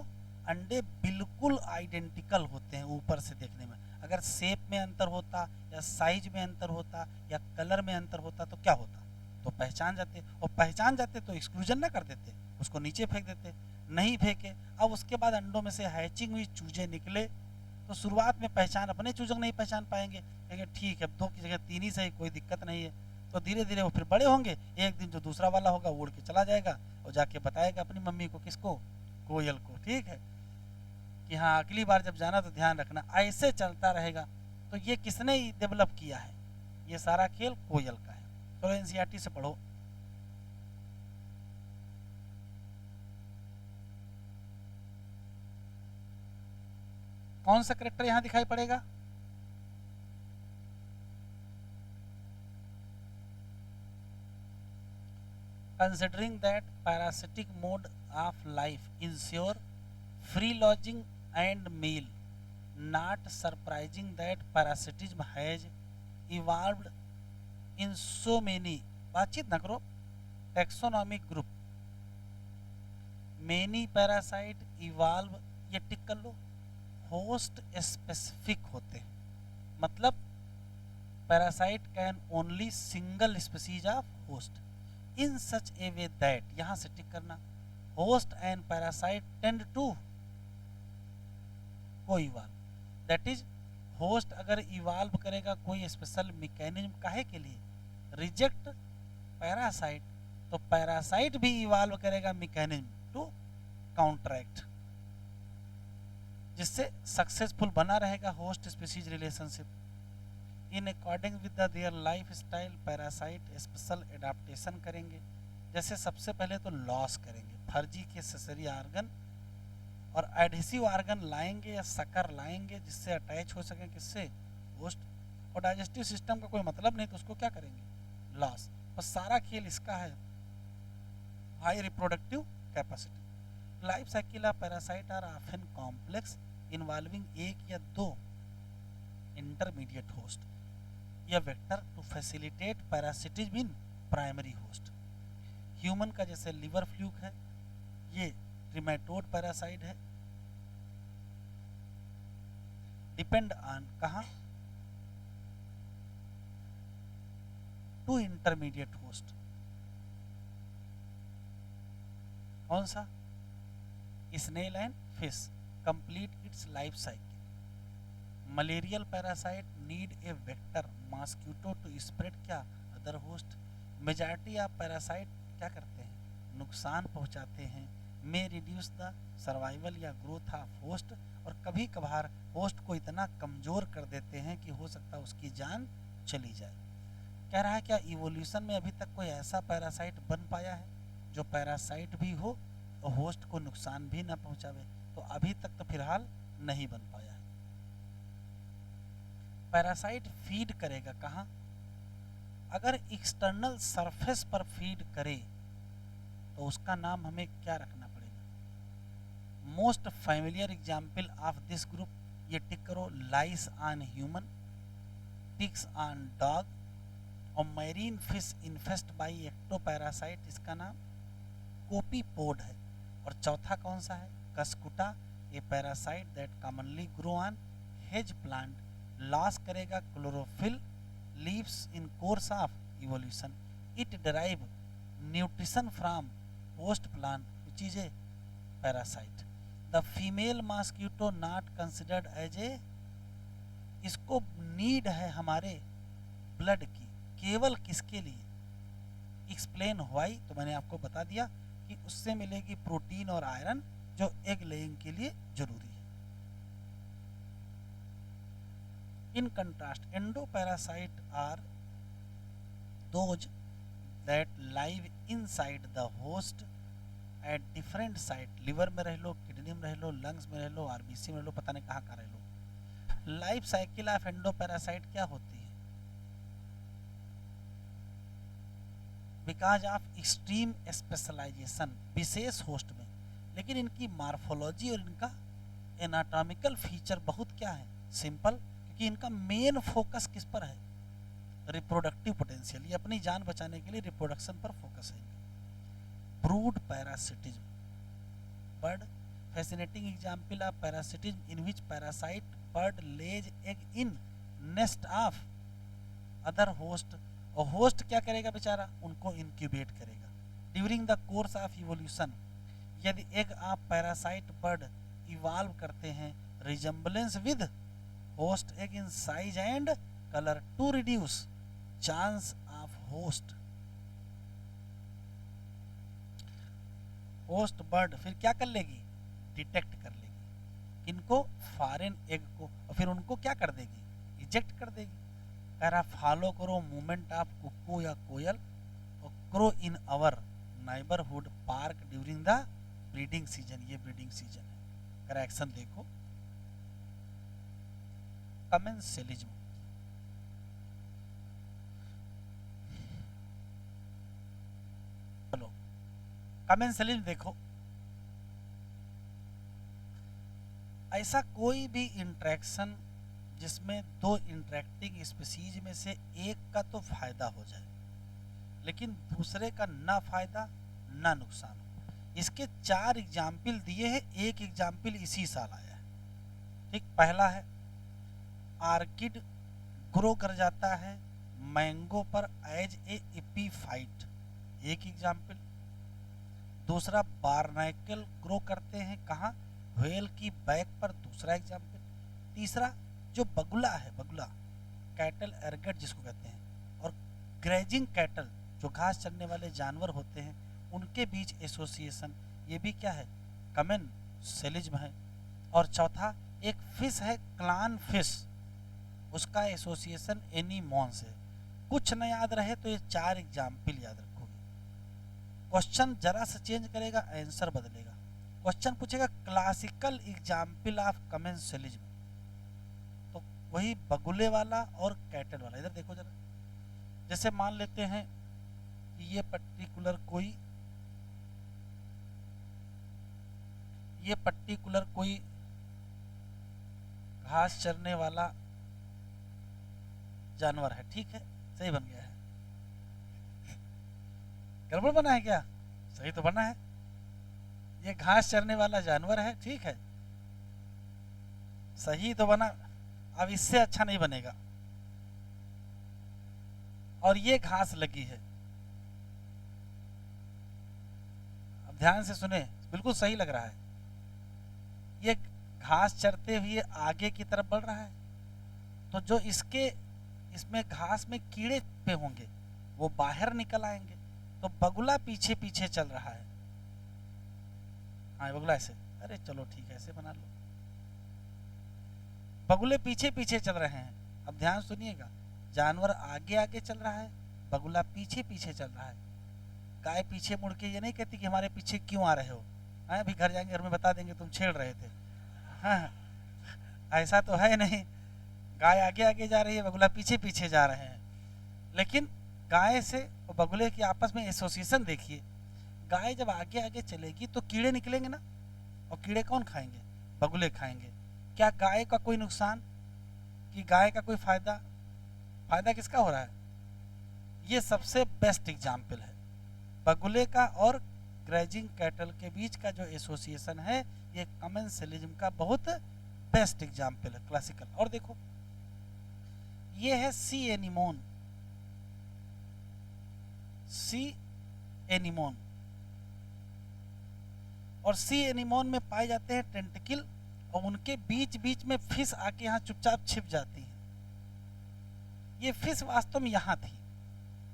अंडे बिल्कुल आइडेंटिकल होते हैं ऊपर से देखने में, अगर शेप में अंतर होता या साइज में अंतर होता या कलर में अंतर होता तो क्या होता, तो पहचान जाते, और पहचान जाते तो एक्सक्लूजन ना कर देते, उसको नीचे फेंक देते, नहीं फेंके। अब उसके बाद अंडों में से हैचिंग हुई, चूजे निकले, तो शुरुआत में पहचान, अपने चूजों नहीं पहचान पाएंगे, कहेंगे ठीक है दो की जगह तीन ही सही, कोई दिक्कत नहीं है। तो धीरे धीरे वो फिर बड़े होंगे, एक दिन जो दूसरा वाला होगा उड़ के चला जाएगा और जाके बताएगा अपनी मम्मी को, किसको, कोयल को, ठीक है, कि हाँ अगली बार जब जाना तो ध्यान रखना। ऐसे चलता रहेगा। तो ये किसने डेवलप किया है, ये सारा खेल कोयल का है। तो एनसीईआरटी से पढ़ो। कौन सा करेक्टर यहां दिखाई पड़ेगा, considering that parasitic mode of life ensure free lodging and meal, not surprising that parasitism has evolved in so many, बातचीत ना करो, taxonomic group, many parasite evolve, ये टिक कर लो, होस्ट स्पेसिफिक होते हैं, मतलब parasite can only single species of host in such a way that, यहां से टिक करना, host and parasite tend to coevolve, that is host अगर इवाल्व करेगा कोई स्पेशल मैकेनिज्म काहे के लिए, रिजेक्ट पैरासाइट, तो पैरासाइट भी इवॉल्व करेगा मैकेनिज्म टू काउंटरैक्ट, जिससे सक्सेसफुल बना रहेगा host species relationship. In according with their lifestyle parasite special adaptation करेंगे। जैसे सबसे पहले तो लॉस करेंगे, फर्जी के सेसरी आर्गन और एडहेसिव आर्गन लाएंगे या सकर लाएंगे जिससे अटैच हो सके किससे, होस्ट। और डाइजेस्टिव सिस्टम का कोई मतलब नहीं तो उसको क्या करेंगे, लॉस। बस सारा खेल इसका है, high reproductive capacity. Life cycle of parasite are often complex involving एक या दो इंटरमीडिएट होस्ट या vector to facilitate parasitism in primary host. Human का जैसे लिवर फ्लूक है, ये रिमेटोड पैरासाइट है, डिपेंड ऑन कहाँ, टू इंटरमीडिएट होस्ट। कौन सा, snail and fish complete its life cycle. Malarial parasite need a vector mosquito to spread क्या, other host. Majority of parasite क्या करते हैं, नुकसान पहुंचाते हैं, मे रिड्यूस द सर्वाइवल या ग्रोथ ऑफ होस्ट, और कभी कभार होस्ट को इतना कमजोर कर देते हैं कि हो सकता है उसकी जान चली जाए। कह रहा है क्या इवोल्यूशन में अभी तक कोई ऐसा पैरासाइट बन पाया है जो पैरासाइट भी हो और होस्ट को नुकसान भी ना पहुंचावे, तो अभी तक तो फिलहाल नहीं बन पाया है। पैरासाइट फीड करेगा कहाँ, अगर एक्सटर्नल सरफेस पर फीड करे तो उसका नाम हमें क्या रखना पड़ेगा। Most familiar example of this group, ये टिक करो, lice on human, ticks on dog, और marine fish infest by ectoparasite, इसका नाम कोपीपोड है। और चौथा कौन सा है, Cuscuta, a parasite that commonly grow on hedge plant, loss करेगा chlorophyll leaves in course of evolution, it derive nutrition from host plant which is a parasite. The female mosquito not considered as a, इसको need है हमारे blood की, केवल किसके लिए, explain why, तो मैंने आपको बता दिया कि उससे मिलेगी प्रोटीन और आयरन जो एग लेइंग के लिए जरूरी है। In contrast endoparasite are those that live inside the host at different site, liver में रह लो, किडनी में रह लो, लंग्स में रह लो, आरबीसी में रह लो, पता नहीं कहाँ रह लो। लाइफ साइकिल ऑफ एंडोपैरासाइट क्या होती है, बिकॉज ऑफ एक्सट्रीम स्पेशलाइजेशन, विशेष होस्ट में, लेकिन इनकी मार्फोलॉजी और इनका एनाटॉमिकल फीचर बहुत क्या है, सिंपल, क्योंकि इनका मेन फोकस किस पर है, रिप्रोडक्टिव पोटेंशियल, ये अपनी जान बचाने के लिए रिप्रोडक्शन पर फोकस है। Brood parasitism, bird fascinating example of parasitism in which parasite bird lays egg in nest of other host, और होस्ट क्या करेगा बेचारा, उनको इंक्यूबेट करेगा। During the course of evolution, यदि egg of parasite bird evolve करते हैं resemblance with host egg in size and colour to reduce chance of host bird फिर क्या कर लेगी, डिटेक्ट कर लेगी इनको, फॉरेन एग को, और फिर उनको क्या कर देगी, इजेक्ट कर देगी। कह रहा फॉलो करो मूवमेंट ऑफ कुक्कू या कोयल और crow in our neighbourhood park during the breeding season, ये ब्रीडिंग सीजन है। कह रहा एक्शन देखो, कमेंसेलिज्म, चलो कमेंसेलिज्म देखो, ऐसा कोई भी इंटरेक्शन जिसमें दो इंटरेक्टिंग स्पीसीज में से एक का तो फायदा हो जाए लेकिन दूसरे का ना फायदा ना नुकसान हो। इसके 4 एग्जाम्पल दिए हैं, एक एग्जाम्पल इसी साल आया है, ठीक। पहला है आर्किड ग्रो कर जाता है मैंगो पर एज ए एपीफाइट, एक एग्जाम्पल। दूसरा बार्नाइकल ग्रो करते हैं कहाँ, व्हेल की बैक पर, दूसरा एग्जाम्पल। तीसरा जो बगुला है, बगुला कैटल एरगट जिसको कहते हैं, और ग्रेजिंग कैटल जो घास चरने वाले जानवर होते हैं उनके बीच एसोसिएशन, ये भी क्या है, कमेन सेलिज्म है। और चौथा एक फिश है क्लान फिश, उसका एसोसिएशन एनीमोन से। कुछ न याद रहे तो ये 4 एग्जाम्पल याद रखोगे। क्वेश्चन जरा सा चेंज करेगा, आंसर बदलेगा। क्वेश्चन पूछेगा क्लासिकल एग्जाम्पल ऑफ कमेंसलिज्म, तो वही बगुले वाला और कैटल वाला। इधर देखो जरा, जैसे मान लेते हैं कि ये पर्टिकुलर कोई घास चरने वाला जानवर है, ठीक है, सही बन गया है। गड़बड़ बना है क्या? सही तो बना है। ये घास चरने वाला जानवर है, ठीक है, सही तो बना। अब इससे अच्छा नहीं बनेगा। और ये घास लगी है, अब ध्यान से सुने, बिल्कुल सही लग रहा है। ये घास चरते हुए आगे की तरफ बढ़ रहा है, तो जो इसमें घास में कीड़े पे होंगे वो बाहर निकल आएंगे, तो बगुला पीछे पीछे चल रहा है। हाँ बगुला ऐसे, अरे चलो ठीक है ऐसे बना लो, बगुले पीछे पीछे चल रहे हैं। अब ध्यान सुनिएगा, जानवर आगे आगे चल रहा है, बगुला पीछे पीछे चल रहा है। गाय पीछे मुड़ के ये नहीं कहती कि हमारे पीछे क्यों आ रहे हो, हाँ अभी घर जाएंगे, घर में बता देंगे तुम छेड़ रहे थे। हाँ ऐसा तो है नहीं, गाय आगे आगे जा रही है, बगुला पीछे पीछे जा रहे हैं। लेकिन गाय से और बगुले की आपस में एसोसिएशन देखिए, गाय जब आगे आगे चलेगी तो कीड़े निकलेंगे ना, और कीड़े कौन खाएंगे? बगुले खाएंगे। क्या गाय का कोई नुकसान कि गाय का कोई फायदा? फायदा किसका हो रहा है? ये सबसे बेस्ट एग्जाम्पल है बगुले का और ग्रेजिंग कैटल के बीच का जो एसोसिएशन है, ये कमेंसलिज्म का बहुत बेस्ट एग्जाम्पल है, क्लासिकल। और देखो ये है सी एनीमोन, सी एनीमोन, और सी एनीमोन में पाए जाते हैं टेंटिकल, और उनके बीच बीच में फिश आके यहाँ चुपचाप छिप जाती है। ये फिश वास्तव में यहाँ थी,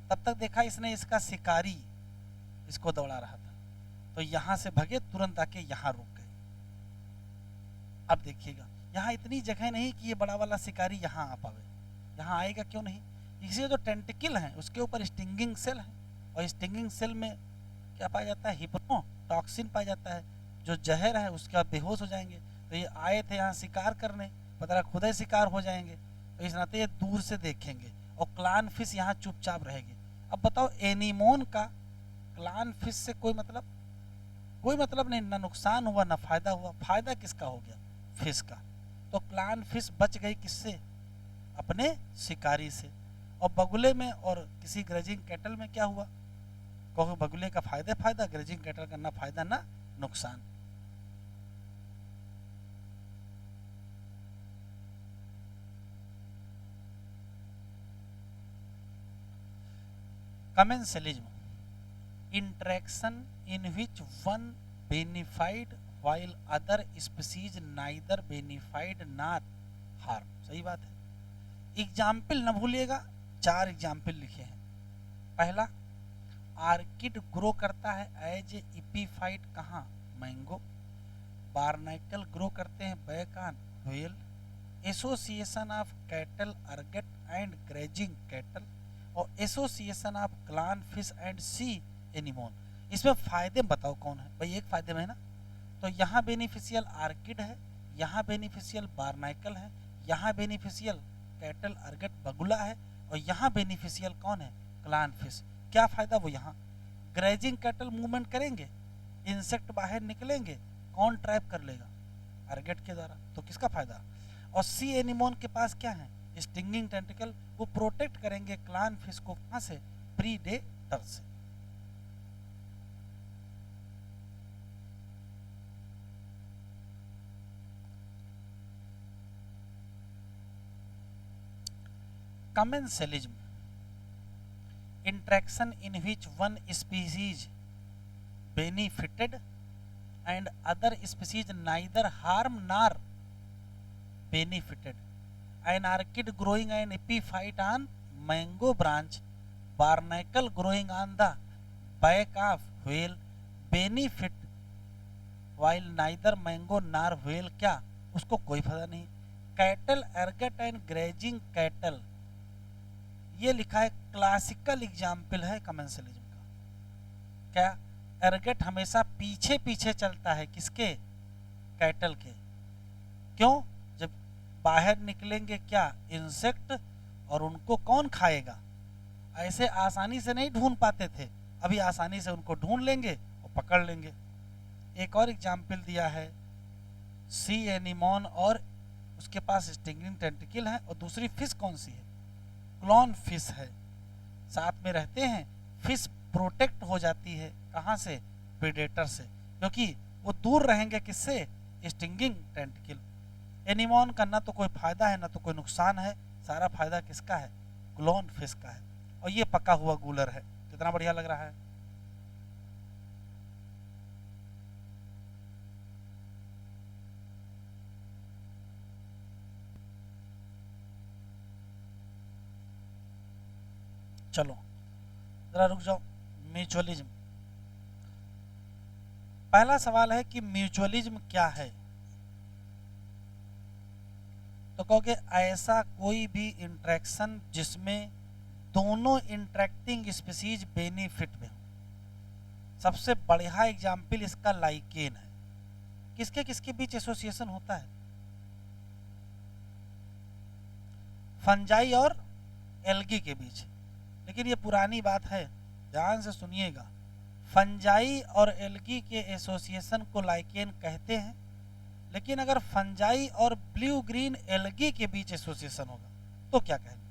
तब तक देखा इसने इसका शिकारी इसको दौड़ा रहा था, तो यहाँ से भगे, तुरंत आके यहाँ रुक गए। अब देखिएगा यहाँ इतनी जगह नहीं कि ये बड़ा वाला शिकारी यहाँ आ पावे, यहाँ आएगा क्यों नहीं, इसलिए जो टेंटिकल है उसके ऊपर स्टिंगिंग सेल है, और स्टिंगिंग सेल में क्या पाया जाता है? हिप्नो टॉक्सिन पाया जाता है, जो जहर है उसके बाद बेहोश हो जाएंगे। तो ये आए थे यहाँ शिकार करने, पता खुद ही शिकार हो जाएंगे, तो इस नाते ये दूर से देखेंगे, और क्लान फिश यहाँ चुपचाप रहेगी। अब बताओ एनीमोन का क्लान फिश से कोई मतलब नहीं, ना नुकसान हुआ ना फायदा हुआ। फायदा किसका हो गया? फिश का। तो क्लान फिश बच गई किससे? अपने शिकारी से। और बगुले में और किसी ग्रेजिंग कैटल में क्या हुआ? कहो बगुले का फायदा, ग्रेजिंग कैटल का ना फायदा ना नुकसान। Commensalism, interaction in which one benefited while other species neither benefited nor harm। सही बात है। एग्जाम्पल न भूलिएगा, 4 एग्जाम्पल लिखे हैं। पहला, आर्किड ग्रो करता है एज ए इपीफाइट, कहाँ? मैंगो। बारनाइकल ग्रो करते हैं back on, whale. Association of cattle अर्गेट एंड ग्रेजिंग कैटल, और association of clown fish and sea anemone. इसमें फायदे बताओ कौन है भाई? एक फायदे में है ना, तो यहाँ बेनिफिशियल आर्किड है, यहाँ बेनिफिशियल बारनाइकल है, यहाँ बेनिफिशियल कैटल अर्गेट बगुला है, और यहाँ बेनिफिशियल कौन है? Clown fish. क्या फायदा? वो यहाँ ग्रेजिंग कैटल मूवमेंट करेंगे, इंसेक्ट बाहर निकलेंगे, कौन ट्रैप कर लेगा? अर्गेट के द्वारा। तो किसका फायदा? और सी एनीमोन के पास क्या है? स्टिंगिंग टेंटिकल, वो प्रोटेक्ट करेंगे क्लान फिश को, कहां से? प्रीडेटर से। Commensalism, interaction in which one species benefited and other species neither harm nor benefited. An orchid growing an epiphyte on mango branch barnacle growing on the back of whale benefit while neither mango नार whale, क्या उसको कोई फायदा नहीं। Cattle एर्गट and grazing cattle, ये लिखा है classical example है कमेंसलिज्म का। क्या एर्गट हमेशा पीछे पीछे चलता है किसके, कैटल के। क्यों, जब बाहर निकलेंगे क्या इंसेक्ट, और उनको कौन खाएगा। ऐसे आसानी से नहीं ढूंढ पाते थे, अभी आसानी से उनको ढूंढ लेंगे और पकड़ लेंगे। एक और एग्जाम्पल दिया है सी एनिमोन, और उसके पास स्टिंगिंग टेंटिकल है, और दूसरी फिश कौन सी है, क्लॉन फिश है। साथ में रहते हैं, फिश प्रोटेक्ट हो जाती है कहाँ से, प्रेडेटर से, क्योंकि वो दूर रहेंगे किससे, स्टिंगिंग टेंटिकल। एनिमोन का ना तो कोई फायदा है ना तो कोई नुकसान है, सारा फायदा किसका है, क्लॉन फिश का है। और ये पका हुआ गूलर है, कितना बढ़िया लग रहा है। चलो जरा रुक जाओ। म्यूचुअलिज्म, पहला सवाल है कि म्यूचुअलिज्म क्या है। तो कहोगे ऐसा कोई भी इंटरेक्शन जिसमें दोनों इंटरेक्टिंग स्पीसीज बेनिफिट में हो। सबसे बढ़िया एग्जाम्पल इसका लाइकेन है। किसके किसके बीच एसोसिएशन होता है, फंजाई और एल्गी के बीच। लेकिन ये पुरानी बात है, ध्यान से सुनिएगा। फंजाई और एल्गी के एसोसिएशन को लाइकेन कहते हैं, लेकिन अगर फंजाई और ब्लू ग्रीन एल्गी के बीच एसोसिएशन होगा तो क्या कहेंगे,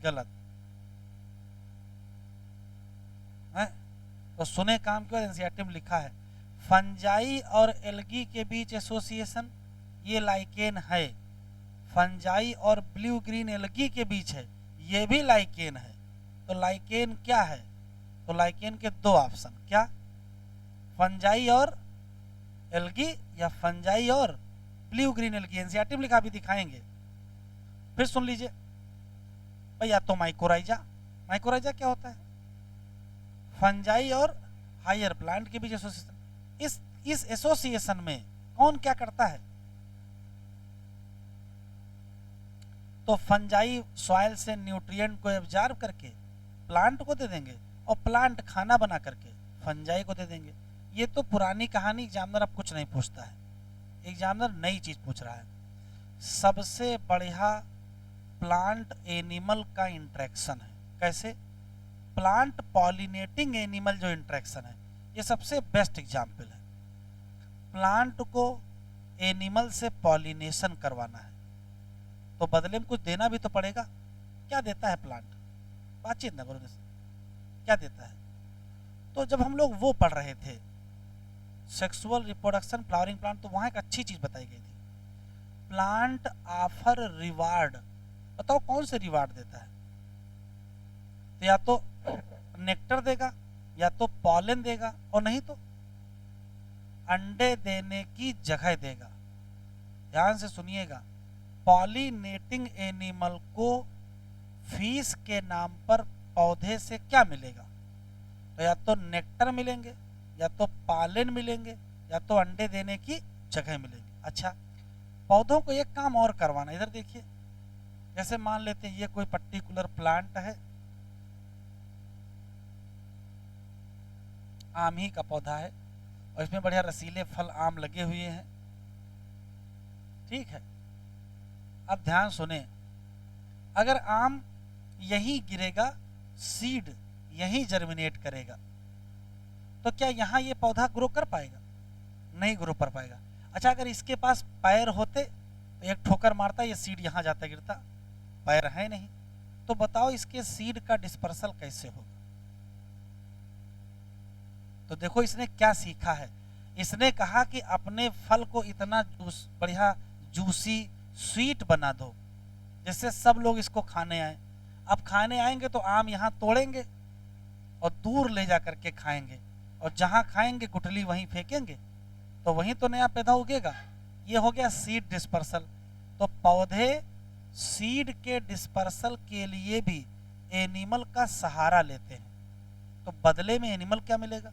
गलत है। तो सुने काम के बाद एनसीईआरटी में लिखा है फंजाई और एल्गी के बीच एसोसिएशन, ये लाइकेन है। फंजाई और ब्लू ग्रीन एल्गी के बीच है, ये भी लाइकेन है। तो लाइकेन क्या है, तो लाइकेन के दो ऑप्शन, क्या फंजाई और एल्गी या फंजाई और ब्लू ग्रीन एल्गी। एनसीईआरटी में लिखा, भी दिखाएंगे। फिर सुन लीजिए भाई, या तो माइकोराइजा। माइकोराइजा क्या होता है, फंजाई और हायर प्लांट के बीच एसोसिएशन। इस एसोसिएशन में कौन क्या करता है, तो फंजाई सॉइल से न्यूट्रिएंट को एब्जॉर्ब करके प्लांट को दे देंगे, और प्लांट खाना बना करके फंजाई को दे देंगे। ये तो पुरानी कहानी, एग्जामिनर अब कुछ नहीं पूछता है, एग्जामिनर नई चीज पूछ रहा है। सबसे बढ़िया प्लांट एनिमल का इंटरेक्शन है। कैसे, प्लांट पॉलिनेटिंग एनिमल जो इंटरेक्शन है, ये सबसे बेस्ट एग्जाम्पल है। प्लांट को एनिमल से पॉलिनेशन करवाना है, तो बदले में कुछ देना भी तो पड़ेगा। क्या देता है प्लांट, बातचीत न करो, क्या देता है। तो जब हम लोग वो पढ़ रहे थे सेक्सुअल रिप्रोडक्शन फ्लावरिंग प्लांट, तो वहां एक अच्छी चीज बताई गई थी, प्लांट ऑफर रिवार्ड। बताओ कौन से रिवार्ड देता है, तो या तो नेक्टर देगा, या तो पॉलन देगा, और नहीं तो अंडे देने की जगह देगा। ध्यान से सुनिएगा, पॉलिनेटिंग एनिमल को फीस के नाम पर पौधे से क्या मिलेगा, तो या तो नेक्टर मिलेंगे, या तो पालन मिलेंगे, या तो अंडे देने की जगह मिलेंगे। अच्छा, पौधों को एक काम और करवाना, इधर देखिए। जैसे मान लेते हैं ये कोई पर्टिकुलर प्लांट है, आम ही का पौधा है, और इसमें बढ़िया रसीले फल आम लगे हुए हैं, ठीक है। अब ध्यान सुने, अगर आम यही गिरेगा, सीड यही जर्मिनेट करेगा, तो क्या यहां ये पौधा ग्रो कर पाएगा, नहीं ग्रो कर पाएगा। अच्छा, अगर इसके पास पैर होते तो एक ठोकर मारता, ये सीड यहां जाता गिरता, पैर है नहीं, तो बताओ इसके सीड का डिस्पर्सल कैसे होगा। तो देखो इसने क्या सीखा है, इसने कहा कि अपने फल को इतना बढ़िया जूसी स्वीट बना दो जिससे सब लोग इसको खाने आए। अब खाने आएंगे तो आम यहाँ तोड़ेंगे और दूर ले जा करके खाएंगे, और जहां खाएंगे गुठली वहीं फेंकेंगे, तो वहीं तो नया पौधा उगेगा। ये हो गया सीड डिस्पर्सल। तो पौधे सीड के डिस्पर्सल के लिए भी एनिमल का सहारा लेते हैं, तो बदले में एनिमल क्या मिलेगा,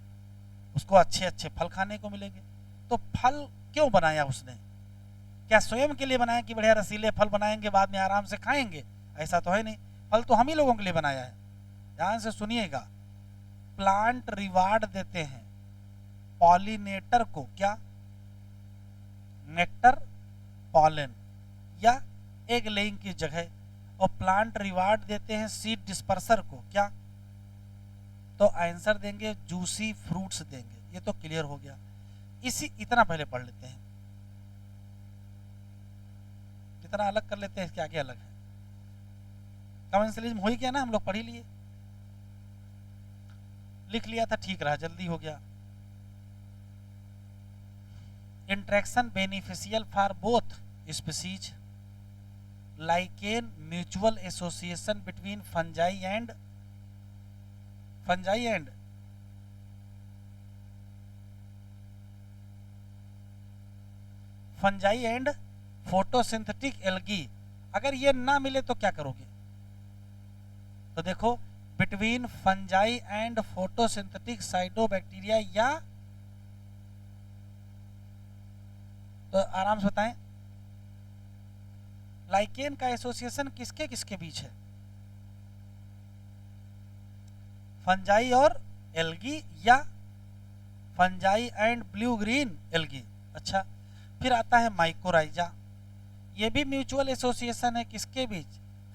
उसको अच्छे अच्छे फल खाने को मिलेंगे। तो फल क्यों बनाया उसने, क्या स्वयं के लिए बनाया कि बढ़िया रसीले फल बनाएंगे बाद में आराम से खाएंगे, ऐसा तो है नहीं। फल तो हम ही लोगों के लिए बनाया है। ध्यान से सुनिएगा, प्लांट रिवार्ड देते हैं पॉलिनेटर को, क्या, नेक्टर, पॉलन या एग लेइंग की जगह, और प्लांट रिवार्ड देते हैं सीड डिस्पर्सर को, क्या, तो आंसर देंगे जूसी फ्रूट्स देंगे। ये तो क्लियर हो गया। इसी इतना पहले पढ़ लेते हैं, इतना अलग कर लेते हैं, क्या क्या अलग है। कमेंसलिज्म हो ही गया ना, हम लोग पढ़ ही लिए, लिख लिया था, ठीक रहा, जल्दी हो गया। Interaction beneficial for both species, lichen mutual association between fungi and photosynthetic algae. अगर ये ना मिले तो क्या करोगे, तो देखो, बिटवीन फंजाई एंड फोटोसिंथेटिक साइटोबैक्टीरिया, या तो आराम से बताएं, लाइकेन का एसोसिएशन किसके किसके बीच है, फंजाई और एल्गी, या fungi and blue green algae. अच्छा, फिर आता है माइकोराइजा, ये भी म्यूचुअल एसोसिएशन है किसके बीच,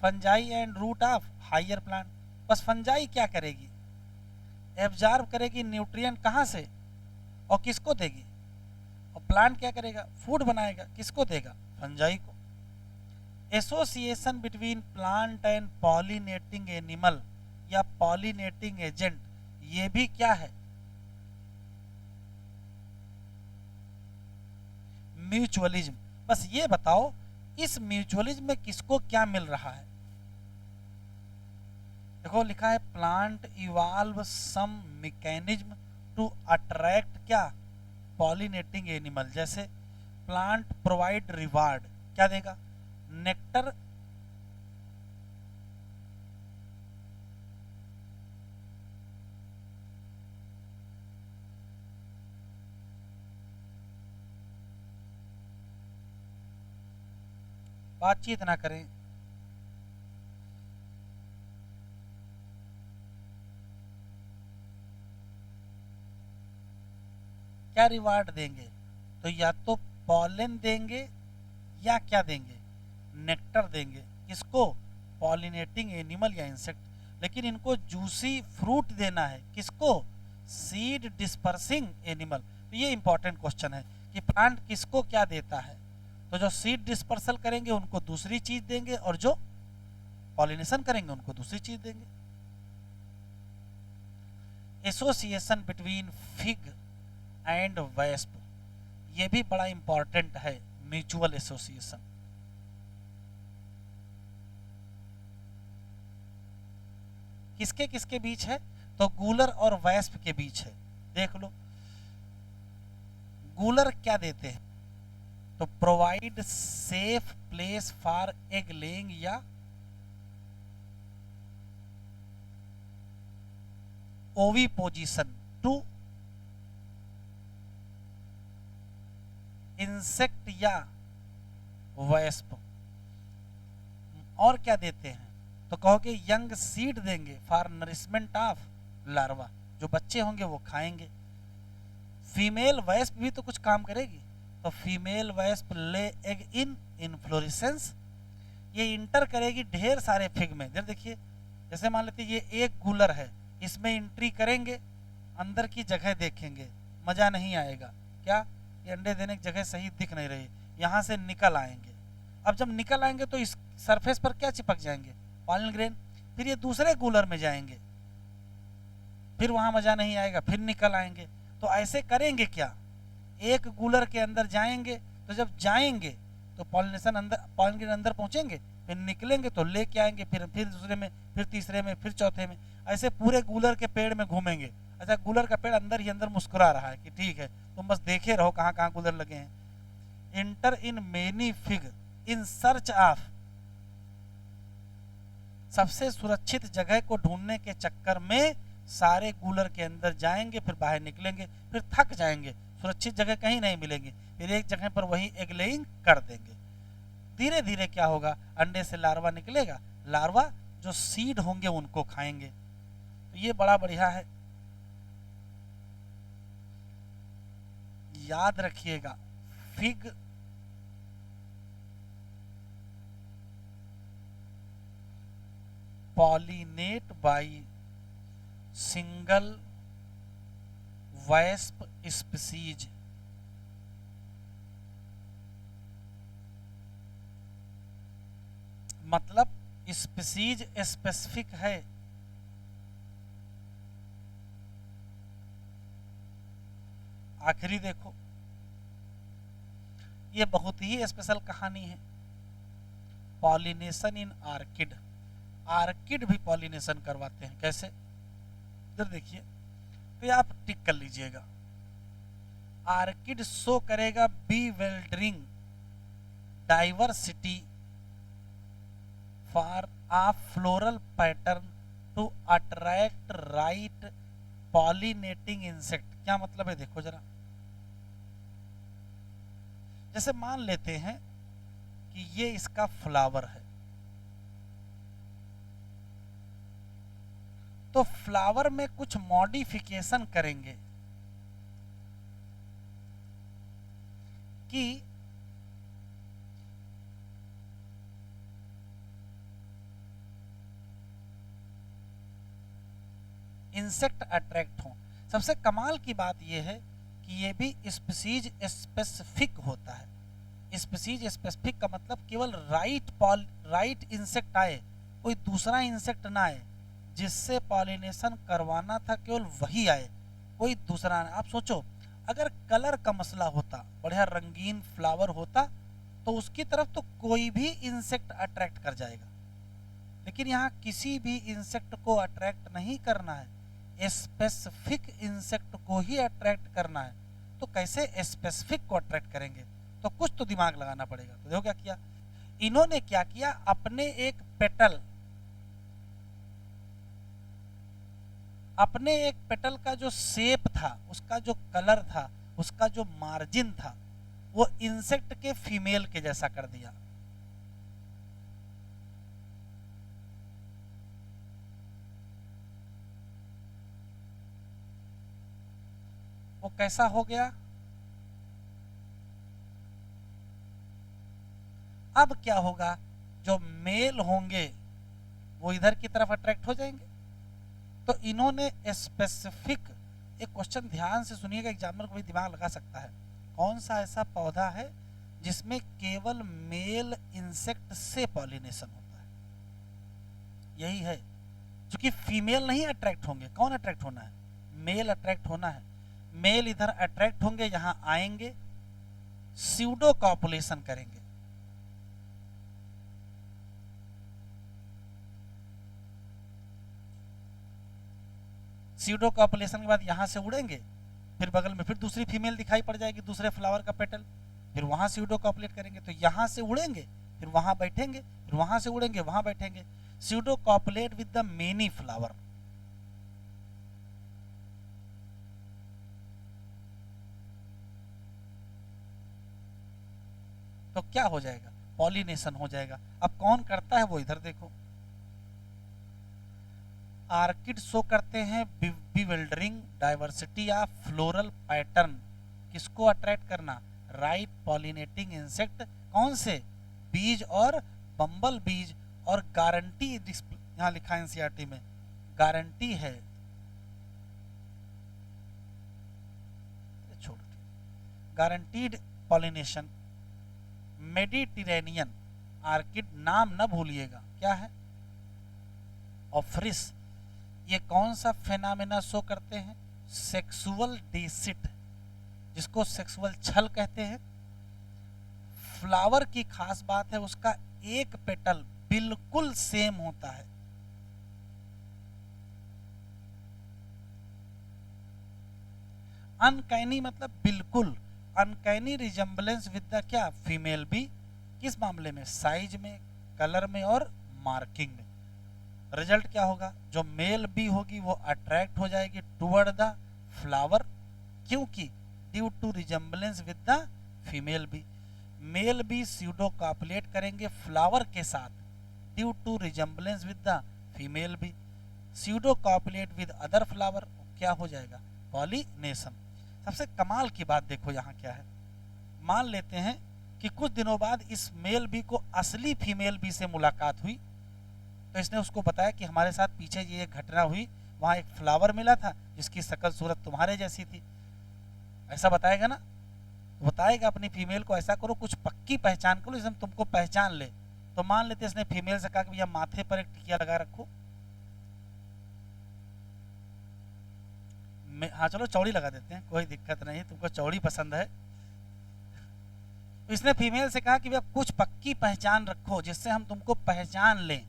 fungi and root of higher plant. बस फंजाई क्या करेगी, एब्जॉर्ब करेगी न्यूट्रिएंट कहाँ से और किसको देगी, और प्लांट क्या करेगा, फूड बनाएगा, किसको देगा, फंजाई को। Association between plant and pollinating animal या पॉलिनेटिंग एजेंट, ये भी क्या है, म्यूचुअलिज्म। बस ये बताओ इस म्यूचुअलिज्म में किसको क्या मिल रहा है। देखो लिखा है plant evolve some mechanism to attract क्या, पॉलिनेटिंग एनिमल। जैसे प्लांट प्रोवाइड रिवार्ड, क्या देगा, नेक्टर, बातचीत ना करें, क्या रिवार्ड देंगे, तो या तो पॉलन देंगे या क्या देंगे, नेक्टर देंगे, किसको, पॉलिनेटिंग एनिमल या इंसेक्ट। लेकिन इनको जूसी फ्रूट देना है, किसको, सीड डिस्पर्सिंग एनिमल। तो ये इंपॉर्टेंट क्वेश्चन है कि प्लांट किसको क्या देता है, तो जो सीड डिस्पर्सल करेंगे उनको दूसरी चीज देंगे, और जो पॉलिनेशन करेंगे उनको दूसरी चीज देंगे। Association between fig and wasp, ये भी बड़ा इंपॉर्टेंट है, म्यूचुअल एसोसिएशन। किसके किसके बीच है, तो गूलर और वेस्प के बीच है। देख लो, गूलर क्या देते हैं, तो provide safe place for egg laying या ओवी पोजिशन टू इंसेक्ट या वेस्प। और क्या देते हैं, तो कहोगे यंग सीड देंगे फॉर नरिशमेंट ऑफ लार्वा, जो बच्चे होंगे वो खाएंगे। फीमेल वेस्प भी तो कुछ काम करेगी, तो फीमेल वेस्प ले एग इन इनफ्लोरेसेंस, ये इंटर करेगी ढेर सारे फिग में। जब देखिए, जैसे मान लेते ये एक गूलर है, इसमें एंट्री करेंगे, अंदर की जगह देखेंगे, मजा नहीं आएगा, क्या, ये अंडे देने की जगह सही दिख नहीं रही, यहाँ से निकल आएंगे। अब जब निकल आएंगे तो इस सरफेस पर क्या चिपक जाएंगे, पॉलन ग्रेन। फिर ये दूसरे गूलर में जाएंगे, फिर वहां मजा नहीं आएगा, फिर निकल आएंगे। तो ऐसे करेंगे क्या, एक गूलर के अंदर जाएंगे, तो जब जाएंगे तो पॉलिनेशन अंदर, पॉलन ग्रेन अंदर पहुंचेंगे, फिर निकलेंगे तो लेके आएंगे, फिर दूसरे में, फिर तीसरे में, फिर चौथे में, ऐसे पूरे गूलर के पेड़ में घूमेंगे। अच्छा, गूलर का पेड़ अंदर ही अंदर मुस्कुरा रहा है कि ठीक है, तुम बस देखे रहो कहाँ कहाँ गूलर लगे हैं। Inter in many fig in search of सबसे सुरक्षित जगह को ढूंढने के चक्कर में सारे कूलर के अंदर जाएंगे, फिर बाहर निकलेंगे, फिर थक जाएंगे, सुरक्षित जगह कहीं नहीं मिलेगी, फिर एक जगह पर वही एग लेइंग कर देंगे। धीरे धीरे क्या होगा, अंडे से लार्वा निकलेगा, लार्वा जो सीड होंगे उनको खाएंगे। तो ये बड़ा बढ़िया है, याद रखिएगा। Fig pollinate by single wasp species. मतलब स्पीसीज स्पेसिफिक है। आखिरी देखो, ये बहुत ही स्पेशल कहानी है। पॉलिनेशन इन आर्किड, आर्किड भी पॉलिनेशन करवाते हैं। कैसे, इधर देखिए, तो आप टिक कर लीजिएगा। आर्किड शो करेगा bewildering diversity for a floral pattern to attract right pollinating insect. क्या मतलब है, देखो जरा। जैसे मान लेते हैं कि ये इसका फ्लावर है, तो फ्लावर में कुछ मॉडिफिकेशन करेंगे कि इंसेक्ट अट्रैक्ट हो। सबसे कमाल की बात यह है कि ये भी स्पीसीज स्पेसिफिक होता है। स्पीसीज स्पेसिफिक का मतलब केवल राइट इंसेक्ट आए, कोई दूसरा इंसेक्ट ना आए। जिससे पॉलिनेशन करवाना था केवल वही आए, कोई दूसरा। आप सोचो, अगर कलर का मसला होता, बढ़िया रंगीन फ्लावर होता, तो उसकी तरफ तो कोई भी इंसेक्ट अट्रैक्ट कर जाएगा। लेकिन यहाँ किसी भी इंसेक्ट को अट्रैक्ट नहीं करना है, स्पेसिफिक इंसेक्ट को ही अट्रैक्ट करना है। तो कैसे स्पेसिफिक को अट्रैक्ट करेंगे, तो कुछ तो दिमाग लगाना पड़ेगा। तो देखो क्या किया इन्होंने, क्या किया, अपने एक पेटल का जो शेप था, उसका जो कलर था, उसका जो मार्जिन था, वो इंसेक्ट के फीमेल के जैसा कर दिया। वो कैसा हो गया। अब क्या होगा, जो मेल होंगे वो इधर की तरफ अट्रैक्ट हो जाएंगे। तो इन्होंने स्पेसिफिक, एक क्वेश्चन ध्यान से सुनिएगा, एग्जामिनर को भी दिमाग लगा सकता है। कौन सा ऐसा पौधा है जिसमें केवल मेल इंसेक्ट से पॉलिनेशन होता है? यही है, क्योंकि फीमेल नहीं अट्रैक्ट होंगे। कौन अट्रैक्ट होना है, मेल अट्रैक्ट होना है। मेल इधर अट्रैक्ट होंगे, यहां आएंगे, स्यूडो कॉपुलेशन करेंगे। स्यूडो कॉपुलेशन के बाद यहां से उड़ेंगे, फिर बगल में फिर दूसरी फीमेल दिखाई पड़ जाएगी, दूसरे फ्लावर का पेटल, फिर वहां स्यूडो कॉपुलेट करेंगे। तो यहां से उड़ेंगे, फिर वहां बैठेंगे, फिर वहां से उड़ेंगे, वहां बैठेंगे। Pseudo copulate with the many flower. तो क्या हो जाएगा, पॉलिनेशन हो जाएगा। अब कौन करता है, वो इधर देखो। आर्किड शो करते हैं bewildering diversity of floral pattern. किसको अट्रैक्ट करना, राइट पॉलिनेटिंग इंसेक्ट। कौन से, बीज और बम्बल बीज। और गारंटी, यहां लिखा है एनसीईआरटी में, गारंटी है, छोड़, गारंटीड पॉलिनेशन। मेडिटेरेनियन आर्किड, नाम न भूलिएगा, क्या है, ऑफ्रिस। ये कौन सा फेनामेना शो करते हैं, सेक्सुअल डिसिट, जिसको सेक्सुअल छल कहते हैं। फ्लावर की खास बात है, उसका एक पेटल बिल्कुल सेम होता है। अनकैनी मतलब बिल्कुल, अनकैनी रिजेम्बलेंस विद द क्या, फीमेल भी। किस मामले में, साइज में, कलर में और मार्किंग में। रिजल्ट क्या होगा, जो मेल बी होगी वो अट्रैक्ट हो जाएगी टूवर्ड द फ्लावर, क्योंकि due to resemblance with the female bee. Male bee pseudocopulate करेंगे फ्लावर के साथ due to resemblance with the female bee. Pseudocopulate with other flower, क्या हो जाएगा, पॉलिनेशन। सबसे कमाल की बात देखो यहाँ क्या है, मान लेते हैं कि कुछ दिनों बाद इस मेल बी को असली फीमेल बी से मुलाकात हुई, तो इसने उसको बताया कि हमारे साथ पीछे ये घटना हुई, वहां एक फ्लावर मिला था जिसकी शक्ल सूरत तुम्हारे जैसी थी, ऐसा बताएगा ना, बताएगा अपनी फीमेल को ऐसा करो, कुछ पक्की पहचान करो जिससे हम तुमको पहचान ले। तो मान लेते इसने फीमेल से कहा कि भैया माथे पर एक टिकिया लगा रखो, हाँ चलो चौड़ी लगा देते हैं, कोई दिक्कत नहीं, तुमको चौड़ी पसंद है। तो इसने फीमेल से कहा कि भैया कुछ पक्की पहचान रखो जिससे हम तुमको पहचान लें।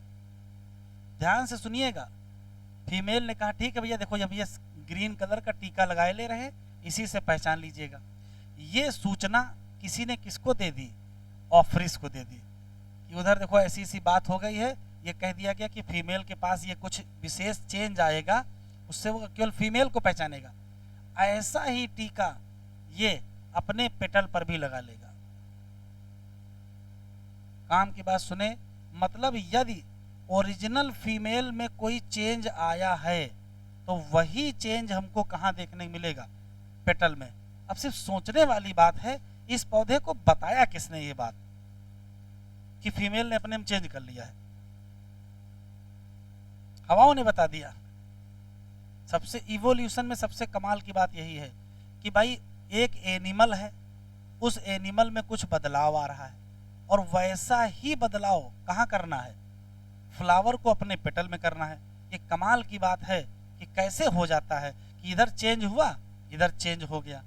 ध्यान से सुनिएगा, फीमेल ने कहा ठीक है भैया, देखो जब ये ग्रीन कलर का टीका लगाए ले रहे, इसी से पहचान लीजिएगा। ये सूचना किसी ने किसको दे दी, ऑफरिस को दे दी कि उधर देखो ऐसी ऐसी बात हो गई है, ये कह दिया गया कि फीमेल के पास ये कुछ विशेष चेंज आएगा, उससे वो केवल फीमेल को पहचानेगा। ऐसा ही टीका ये अपने पेटल पर भी लगा लेगा। काम की बात सुने, मतलब यदि ओरिजिनल फीमेल में कोई चेंज आया है तो वही चेंज हमको कहाँ देखने मिलेगा, पेटल में। अब सिर्फ सोचने वाली बात है, इस पौधे को बताया किसने ये बात कि फीमेल ने अपने में चेंज कर लिया है, हवाओं ने बता दिया। सबसे इवोल्यूशन में सबसे कमाल की बात यही है कि भाई एक एनिमल है, उस एनिमल में कुछ बदलाव आ रहा है, और वैसा ही बदलाव कहाँ करना है, फ्लावर को अपने पेटल में करना है। ये कमाल की बात है कि कैसे हो जाता है कि इधर चेंज हुआ, इधर चेंज हो गया।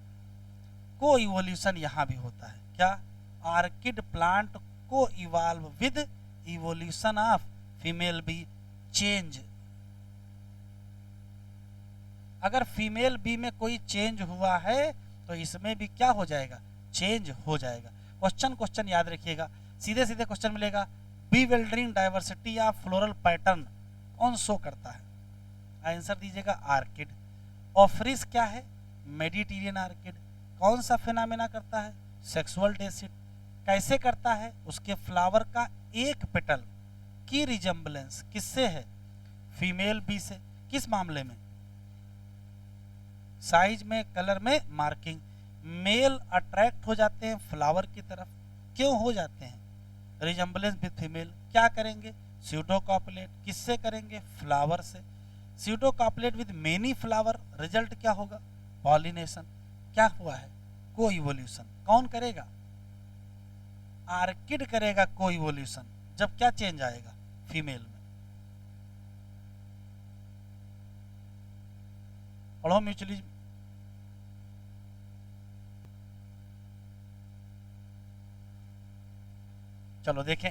को इवोल्यूशन यहाँ भी होता है, क्या, आर्किड प्लांट को evolve with evolution of female B change. अगर फीमेल बी में कोई चेंज हुआ है तो इसमें भी क्या हो जाएगा, चेंज हो जाएगा। क्वेश्चन याद रखिएगा, सीधे सीधे क्वेश्चन मिलेगा, बीविल्डरिंग डाइवर्सिटी ऑफ फ्लोरल पैटर्न कौन शो करता है, आंसर दीजिएगा आर्किड। ऑफरिस क्या है, मेडिटेरियन आर्किड। कौन सा फिनोमेना करता है, सेक्सुअल डेसिट। कैसे करता है, उसके फ्लावर का एक पेटल की रिजेम्बलेंस किससे है, फीमेल बी से। किस मामले में, साइज में, कलर में, मार्किंग। मेल अट्रैक्ट हो जाते हैं फ्लावर की तरफ, क्यों हो जाते हैं, रिजेम्बलेंस विद फीमेल। क्या करेंगे, स्यूडो कॉपुलेट, किससे करेंगे, फ्लावर से। Pseudo copulate with many flower, result क्या होगा, पॉलिनेशन। क्या हुआ है, को इवोल्यूशन। कौन करेगा, आर्किड करेगा को इवोल्यूशन। जब क्या चेंज आएगा, फीमेल में। पढ़ो म्यूचुअलिज्म। चलो देखें,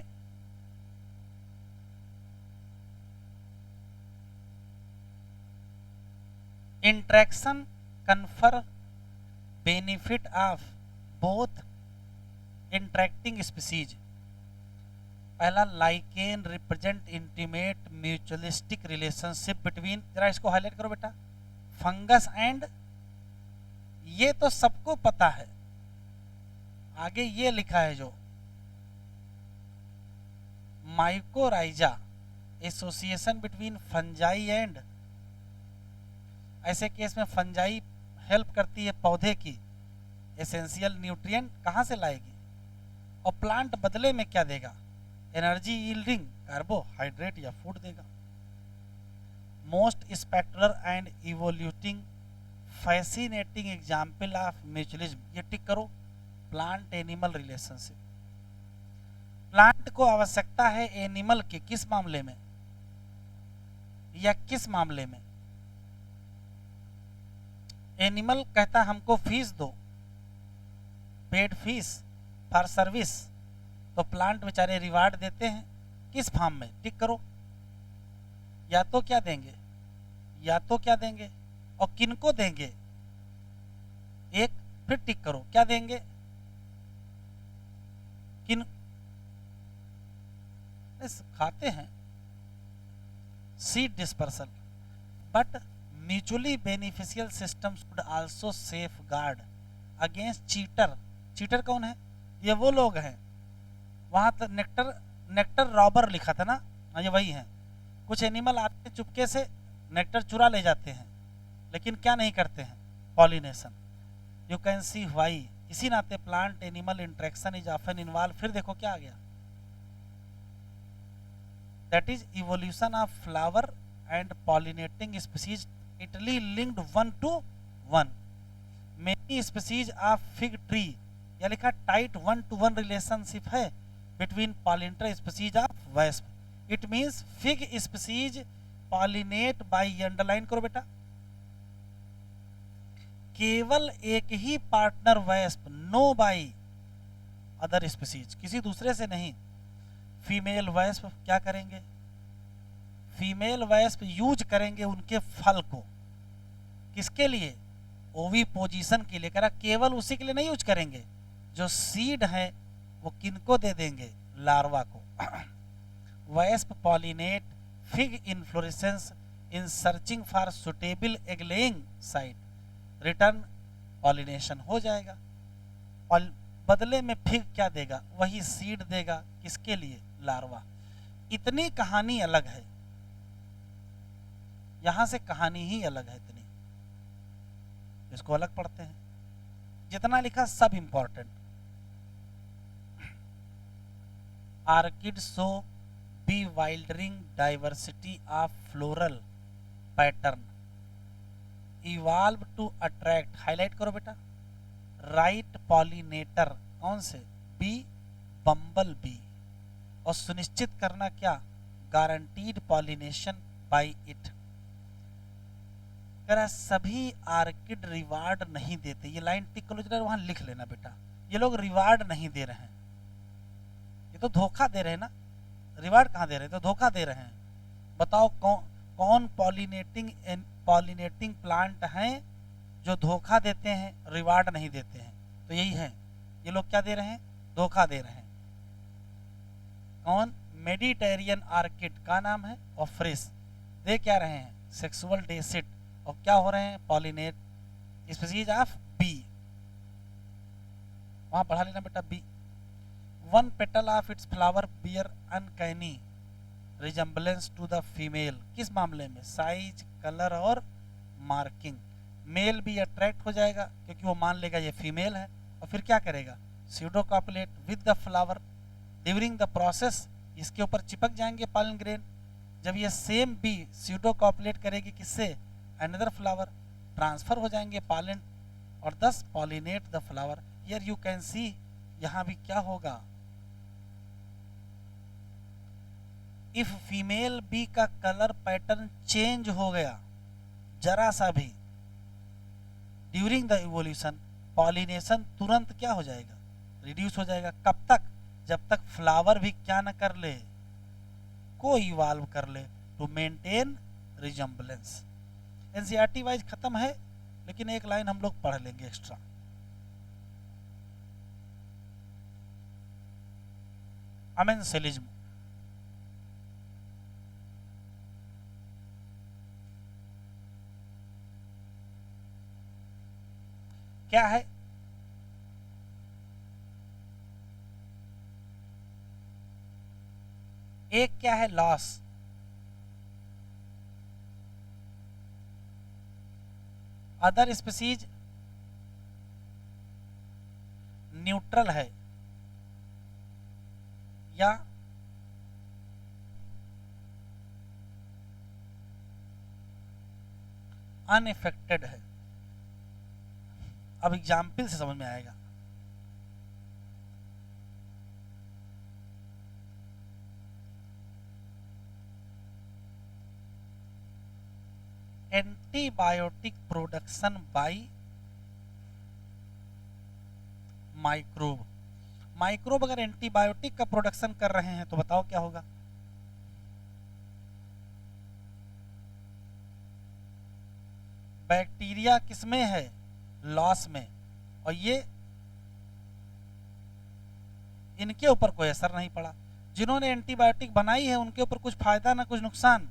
interaction confer benefit of both interacting species. पहला, lichen represent intimate mutualistic relationship between, जरा इसको हाईलाइट करो बेटा, फंगस एंड, ये तो सबको पता है, आगे ये लिखा है जो mycorrhiza, association between fungi and. ऐसे केस में फंजाई हेल्प करती है पौधे की, एसेंशियल न्यूट्रिएंट कहाँ से लाएगी, और प्लांट बदले में क्या देगा, एनर्जी यील्डिंग कार्बोहाइड्रेट या फूड देगा। Most spectral and evoluting fascinating example of mutualism, ये टिक करो, प्लांट एनिमल रिलेशनशिप। प्लांट को आवश्यकता है एनिमल की, किस मामले में, या किस मामले में, एनिमल कहता हमको फीस दो, पेड फीस फॉर सर्विस, तो प्लांट बेचारे रिवार्ड देते हैं, किस फॉर्म में, टिक करो। या तो क्या देंगे, या तो क्या देंगे, और किनको देंगे, एक, फिर टिक करो, क्या देंगे, किन, खाते हैं, seed dispersal, but mutually beneficial systems could also safeguard against cheater. Cheater कौन है? ये वो लोग हैं, वहां तक नेक्टर नेक्टर रॉबर लिखा था ना, ये वही है। कुछ एनिमल आते हैं चुपके से नेक्टर चुरा ले जाते हैं, लेकिन क्या नहीं करते हैं? Pollination. You can see why. इसी नाते plant animal interaction is often involve. फिर देखो क्या आ गया, that is evolution of flower and pollinating species tightly linked 1 to 1. Many species of fig tree, या लिखा टाइट 1 to 1 रिलेशनशिप है between pollinator species of wasp. It means fig species pollinate by, underline करो बेटा, केवल एक ही partner wasp, no by other species, किसी दूसरे से नहीं. फीमेल वेस्प क्या करेंगे? फीमेल वेस्प यूज करेंगे उनके फल को, किसके लिए? ओवी पोजीशन के लिए. करा केवल उसी के लिए नहीं यूज करेंगे, जो सीड है वो किनको दे देंगे? लार्वा को. Wasp pollinate fig inflorescence in searching for suitable egg laying site. Return pollination हो जाएगा. और बदले में फिग क्या देगा? वही सीड देगा. किसके लिए? लार्वा. इतनी कहानी अलग है, यहां से कहानी ही अलग है इतनी, इसको अलग पढ़ते हैं. जितना लिखा सब important. Orchid show bewildering diversity of floral pattern evolved to attract, highlight करो बेटा, राइट पॉलिनेटर. कौन से? Bee, bumble bee. और सुनिश्चित करना क्या? Guaranteed pollination by it. कह रहा सभी आर्किड रिवार्ड नहीं देते. ये लाइन टिक करो, वहां लिख लेना बेटा, ये लोग रिवार्ड नहीं दे रहे हैं, ये तो धोखा दे रहे हैं ना. रिवार्ड कहाँ दे रहे हैं? तो धोखा दे रहे हैं. बताओ कौन पॉलिनेटिंग प्लांट हैं जो धोखा देते हैं, रिवार्ड नहीं देते हैं? तो यही है, ये लोग क्या दे रहे हैं? धोखा दे रहे हैं. कौन? मेडिटेरियन आर्किड का नाम है, और फ्रेश दे क्या रहे हैं? Sexual deceit. और क्या हो रहे हैं? Pollinate species of bee. वहां पढ़ा लेना बेटा, bee. One petal of its flower bear uncanny resemblance to the female. किस मामले में? साइज, कलर और मार्किंग. मेल भी अट्रैक्ट हो जाएगा क्योंकि वो मान लेगा ये फीमेल है, और फिर क्या करेगा? Pseudo copulate with the flower. During the process इसके ऊपर चिपक जाएंगे पॉलन ग्रेन. जब ये सेम बी स्यूडो कॉपुलेट करेगी किससे? Another flower. ट्रांसफर हो जाएंगे पॉलन और दस pollinate the flower. Here you can सी, यहां भी क्या होगा? इफ फीमेल बी का कलर पैटर्न चेंज हो गया जरा सा भी ड्यूरिंग द इवोल्यूशन, पॉलिनेशन तुरंत क्या हो जाएगा? रिड्यूस हो जाएगा. कब तक? जब तक फ्लावर भी क्या न कर ले? को इवॉल्व कर ले, to maintain resemblance. NCERT wise खत्म है, लेकिन एक लाइन हम लोग पढ़ लेंगे एक्स्ट्रा. अमेंसेलिज्म. क्या है? एक क्या है? लॉस. अदर स्पीसीज न्यूट्रल है या अनइफेक्टेड है. अब एग्जाम्पल से समझ में आएगा. Antibiotic production by microbe. Microbe अगर एंटीबायोटिक का प्रोडक्शन कर रहे हैं तो बताओ क्या होगा? बैक्टीरिया किसमें है? लॉस में. और ये इनके ऊपर कोई असर नहीं पड़ा. जिन्होंने एंटीबायोटिक बनाई है उनके ऊपर कुछ फायदा ना कुछ नुकसान,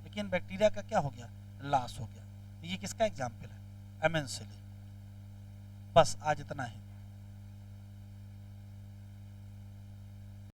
लेकिन लेकिन बैक्टीरिया का क्या हो गया, लॉस हो गया। ये किसका एग्जाम्पल है, एमेंसिली। बस आज इतना है।